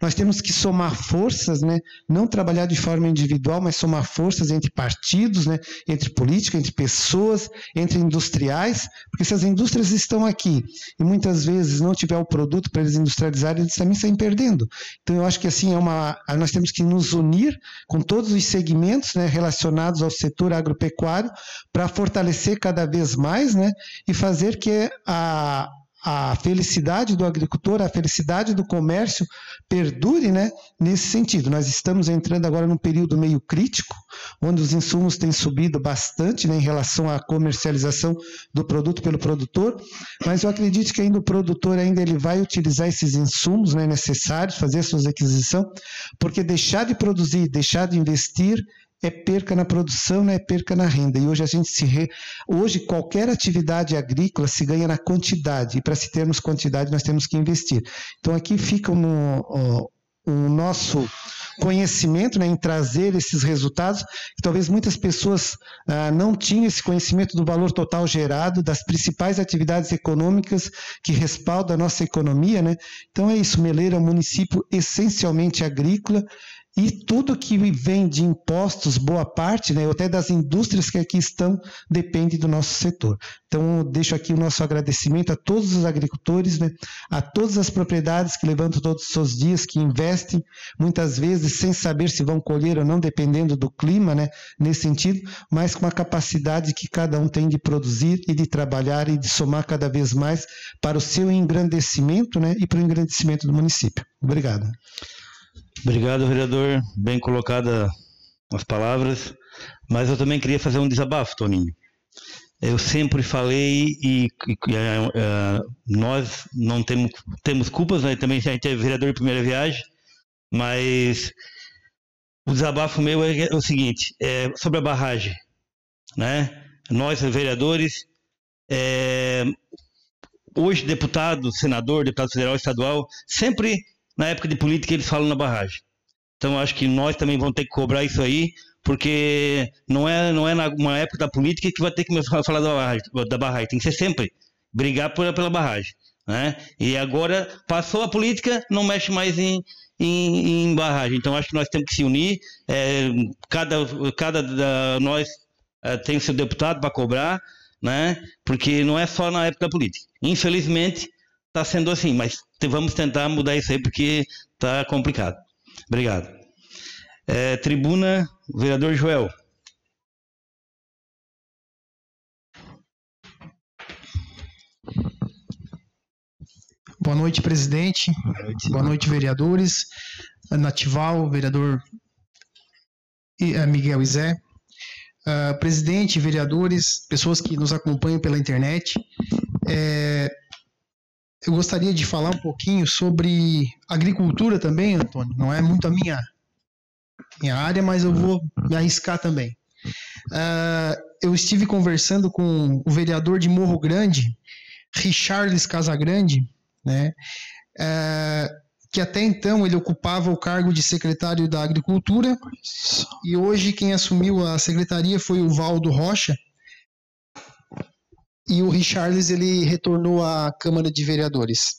Nós temos que somar forças, né, não trabalhar de forma individual, mas somar forças entre partidos, né, entre política, entre pessoas, entre industriais, porque se as indústrias estão aqui e muitas vezes não tiver o produto para eles industrializarem, eles também saem perdendo. Então eu acho que assim nós temos que nos unir com todos os segmentos, né, relacionados ao setor agropecuário para fortalecer cada vez mais, né, e fazer que a felicidade do agricultor, a felicidade do comércio perdure, né, nesse sentido. Nós estamos entrando agora num período meio crítico, onde os insumos têm subido bastante, né, em relação à comercialização do produto pelo produtor, mas eu acredito que ainda o produtor ele vai utilizar esses insumos, né, necessários, fazer a sua aquisição, porque deixar de produzir, deixar de investir é perca na produção, né? É perca na renda. E hoje hoje qualquer atividade agrícola se ganha na quantidade, e para se termos quantidade nós temos que investir. Então aqui fica o nosso conhecimento, né, em trazer esses resultados, que talvez muitas pessoas não tinham esse conhecimento do valor total gerado, das principais atividades econômicas que respaldam a nossa economia, né? Então é isso, Meleiro é um município essencialmente agrícola, e tudo que vem de impostos, boa parte, né, até das indústrias que aqui estão, depende do nosso setor. Então, eu deixo aqui o nosso agradecimento a todos os agricultores, né, a todas as propriedades que levantam todos os seus dias, que investem, muitas vezes sem saber se vão colher ou não, dependendo do clima, né, nesse sentido, mas com a capacidade que cada um tem de produzir e de trabalhar e de somar cada vez mais para o seu engrandecimento, né, e para o engrandecimento do município. Obrigado. Obrigado, vereador. Bem colocadas as palavras. Mas eu também queria fazer um desabafo, Toninho. Eu sempre falei e nós não temos culpas, né? Também a gente é vereador de primeira viagem, mas o desabafo meu é o seguinte, sobre a barragem, né? Nós, vereadores, hoje deputado, senador, deputado federal, estadual, sempre na época de política eles falam na barragem. Então acho que nós também vamos ter que cobrar isso aí, porque não é numa época da política que vai ter que falar da barragem, tem que ser sempre brigar pela barragem, né? E agora passou a política, não mexe mais em barragem, então acho que nós temos que se unir, cada nós tem seu deputado para cobrar, né? Porque não é só na época da política, infelizmente está sendo assim, mas vamos tentar mudar isso aí porque está complicado. Obrigado. Tribuna, vereador Joel. Boa noite, presidente. Boa noite, vereadores. Natival, vereador Miguel Izé. Presidente, vereadores, pessoas que nos acompanham pela internet. Eu gostaria de falar um pouquinho sobre agricultura também, Antônio. Não é muito a minha área, mas eu vou me arriscar também. Eu estive conversando com o vereador de Morro Grande, Richarles Casagrande, né, que até então ele ocupava o cargo de secretário da Agricultura, e hoje quem assumiu a secretaria foi o Valdo Rocha, e o Richarles ele retornou à Câmara de Vereadores.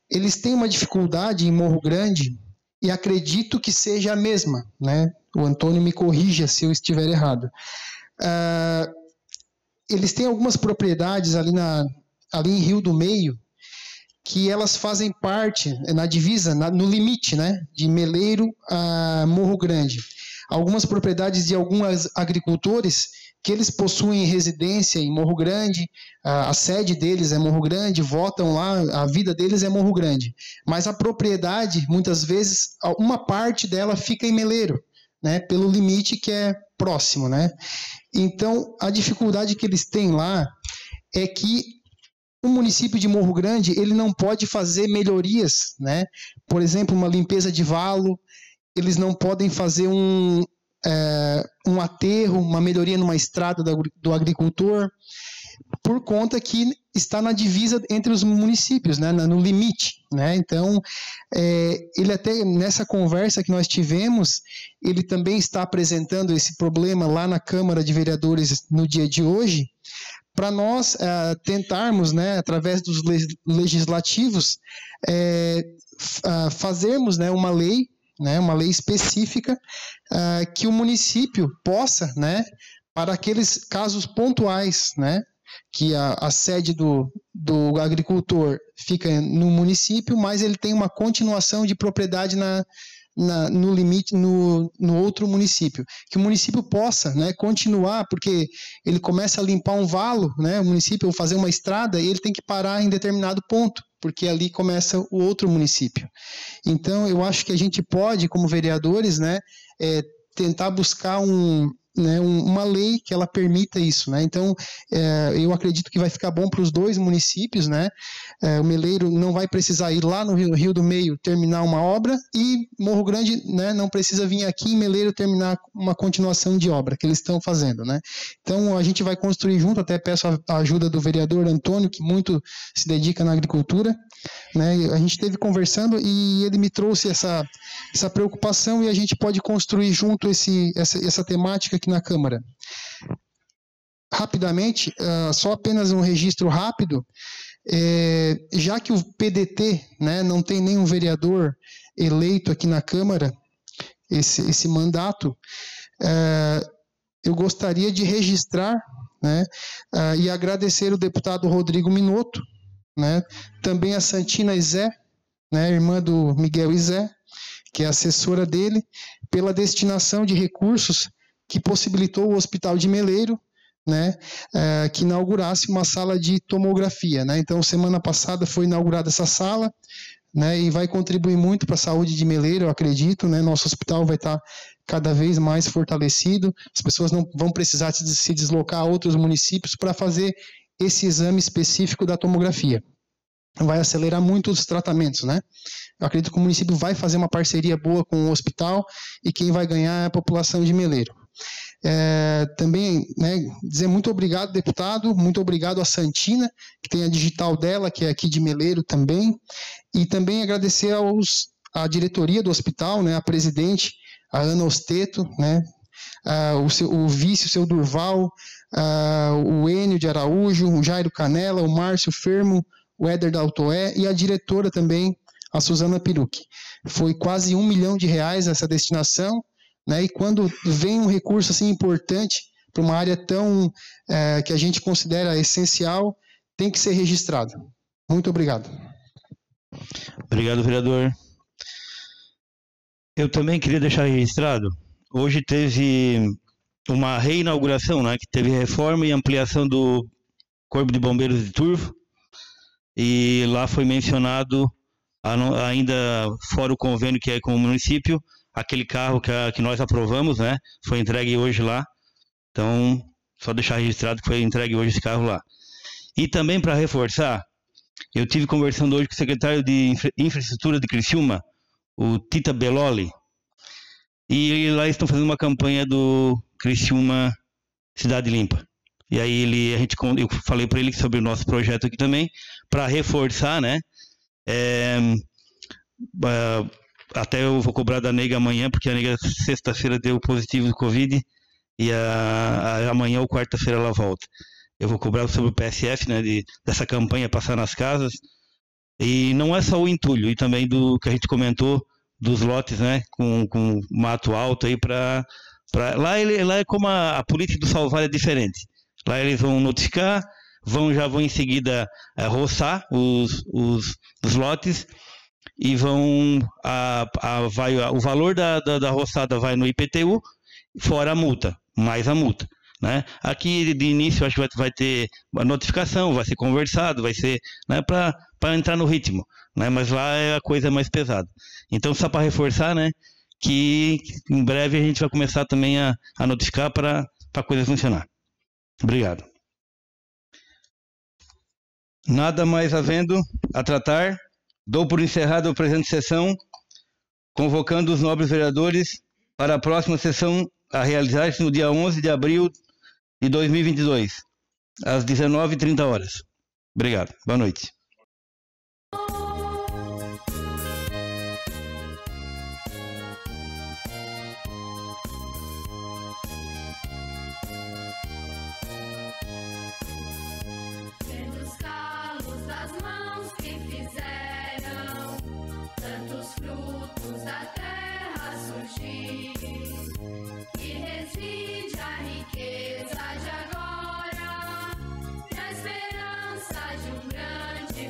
Eles têm uma dificuldade em Morro Grande, e acredito que seja a mesma, né? O Antônio me corrija se eu estiver errado. Eles têm algumas propriedades ali em Rio do Meio, que elas fazem parte, na divisa, no limite, né, de Meleiro a Morro Grande. Algumas propriedades de alguns agricultores que eles possuem residência em Morro Grande, a sede deles é Morro Grande, votam lá, a vida deles é Morro Grande. Mas a propriedade, muitas vezes, uma parte dela fica em Meleiro, né, pelo limite que é próximo, né? Então, a dificuldade que eles têm lá é que o município de Morro Grande, ele não pode fazer melhorias, né? Por exemplo, uma limpeza de valo, eles não podem fazer um aterro, uma melhoria numa estrada do agricultor, por conta que está na divisa entre os municípios, né? No limite, né? Então, ele até nessa conversa que nós tivemos, ele também está apresentando esse problema lá na Câmara de Vereadores no dia de hoje, para nós tentarmos, né, através dos legislativos, fazermos, né, uma lei específica que o município possa, né, para aqueles casos pontuais, né, que a sede do agricultor fica no município, mas ele tem uma continuação de propriedade no limite, no outro município, que o município possa, né, continuar, porque ele começa a limpar um valo, né, o município ou fazer uma estrada, e ele tem que parar em determinado ponto, porque ali começa o outro município. Então, eu acho que a gente pode, como vereadores, né, tentar buscar uma lei que ela permita isso, né? Então, eu acredito que vai ficar bom para os dois municípios, né? O Meleiro não vai precisar ir lá no Rio do Meio terminar uma obra, e Morro Grande, né, não precisa vir aqui em Meleiro terminar uma continuação de obra que eles estão fazendo, né? Então, a gente vai construir junto, até peço a ajuda do vereador Antônio, que muito se dedica na agricultura, né? A gente esteve conversando e ele me trouxe essa preocupação, e a gente pode construir junto essa temática aqui na Câmara. Rapidamente, só apenas um registro rápido, já que o PDT, né, não tem nenhum vereador eleito aqui na Câmara, esse mandato, eu gostaria de registrar, né, e agradecer o deputado Rodrigo Minotto, né, também a Santina Izé, né, irmã do Miguel Izé, que é assessora dele, pela destinação de recursos que possibilitou o Hospital de Meleiro, né, que inaugurasse uma sala de tomografia, né? Então, semana passada foi inaugurada essa sala, né, e vai contribuir muito para a saúde de Meleiro, eu acredito, né? Nosso hospital vai estar cada vez mais fortalecido, as pessoas não vão precisar se deslocar a outros municípios para fazer esse exame específico da tomografia. Vai acelerar muito os tratamentos, né? Eu acredito que o município vai fazer uma parceria boa com o hospital, e quem vai ganhar é a população de Meleiro. Também, né, dizer muito obrigado, deputado, muito obrigado a Santina, que tem a digital dela, que é aqui de Meleiro também, e também agradecer à diretoria do hospital, né, a presidente, a Ana Osteto, né, o vice, o seu Durval, o Enio de Araújo, o Jairo Canela, o Márcio Fermo, o Éder da Autoé e a diretora também, a Suzana Perucchi. Foi quase R$1 milhão essa destinação, né? E quando vem um recurso assim importante para uma área tão que a gente considera essencial, tem que ser registrado. Muito obrigado. Obrigado, vereador. Eu também queria deixar registrado, hoje teve uma reinauguração, né, que teve reforma e ampliação do Corpo de Bombeiros de Turvo, e lá foi mencionado, ainda fora o convênio que é com o município, aquele carro que nós aprovamos, né, foi entregue hoje lá, então só deixar registrado que foi entregue hoje esse carro lá. E também para reforçar, eu tive conversando hoje com o secretário de Infraestrutura de Criciúma, o Tita Belloli, e lá estão fazendo uma campanha do Criciúma Cidade Limpa. E aí eu falei para ele sobre o nosso projeto aqui também, para reforçar, né? Até eu vou cobrar da Nega amanhã, porque a Nega sexta-feira deu positivo de Covid, e amanhã ou quarta-feira ela volta. Eu vou cobrar sobre o PSF, né, dessa campanha passar nas casas. E não é só o entulho, e também do que a gente comentou dos lotes, né, com mato alto aí lá é como a política do Salvar é diferente. Lá eles vão notificar, já vão em seguida roçar os lotes e o valor da roçada vai no IPTU, fora a multa, mais a multa. Né? Aqui de início acho que vai ter uma notificação, vai ser conversado, vai ser, né, para entrar no ritmo, né? Mas lá é a coisa mais pesada. Então só para reforçar, né, que em breve a gente vai começar também a notificar para a coisa funcionar. Obrigado. Nada mais havendo a tratar, dou por encerrada a presente sessão, convocando os nobres vereadores para a próxima sessão a realizar-se no dia 11 de abril de 2022, às 19h30. Obrigado. Boa noite. Pelos calos das mãos que fizeram tantos frutos da terra surgir, que reside a riqueza de agora, na esperança de um grande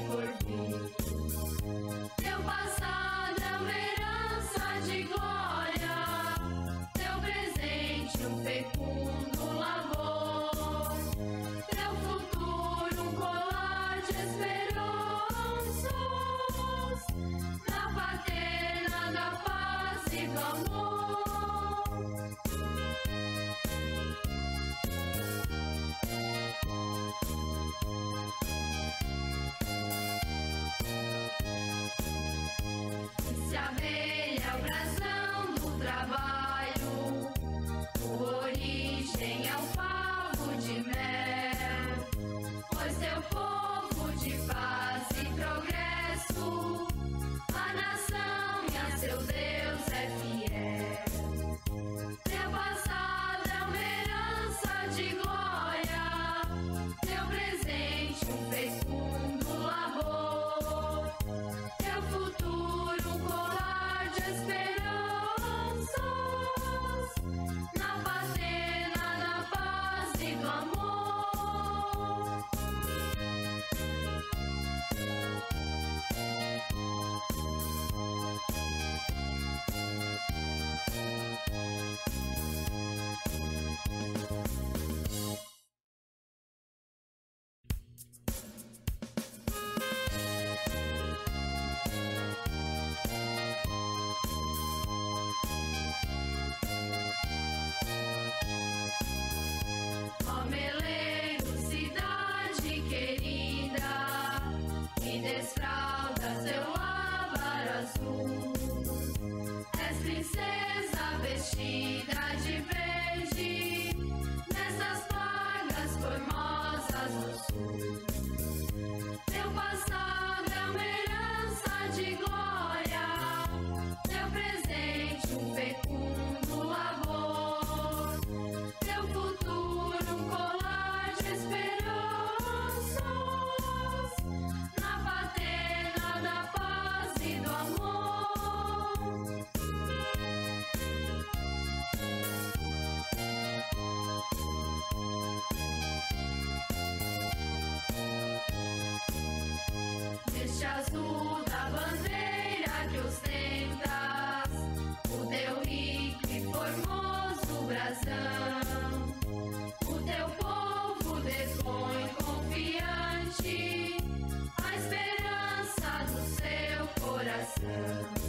mancha azul da bandeira que ostentas, o teu rico e formoso brasão. O teu povo depõe confiante a esperança do seu coração.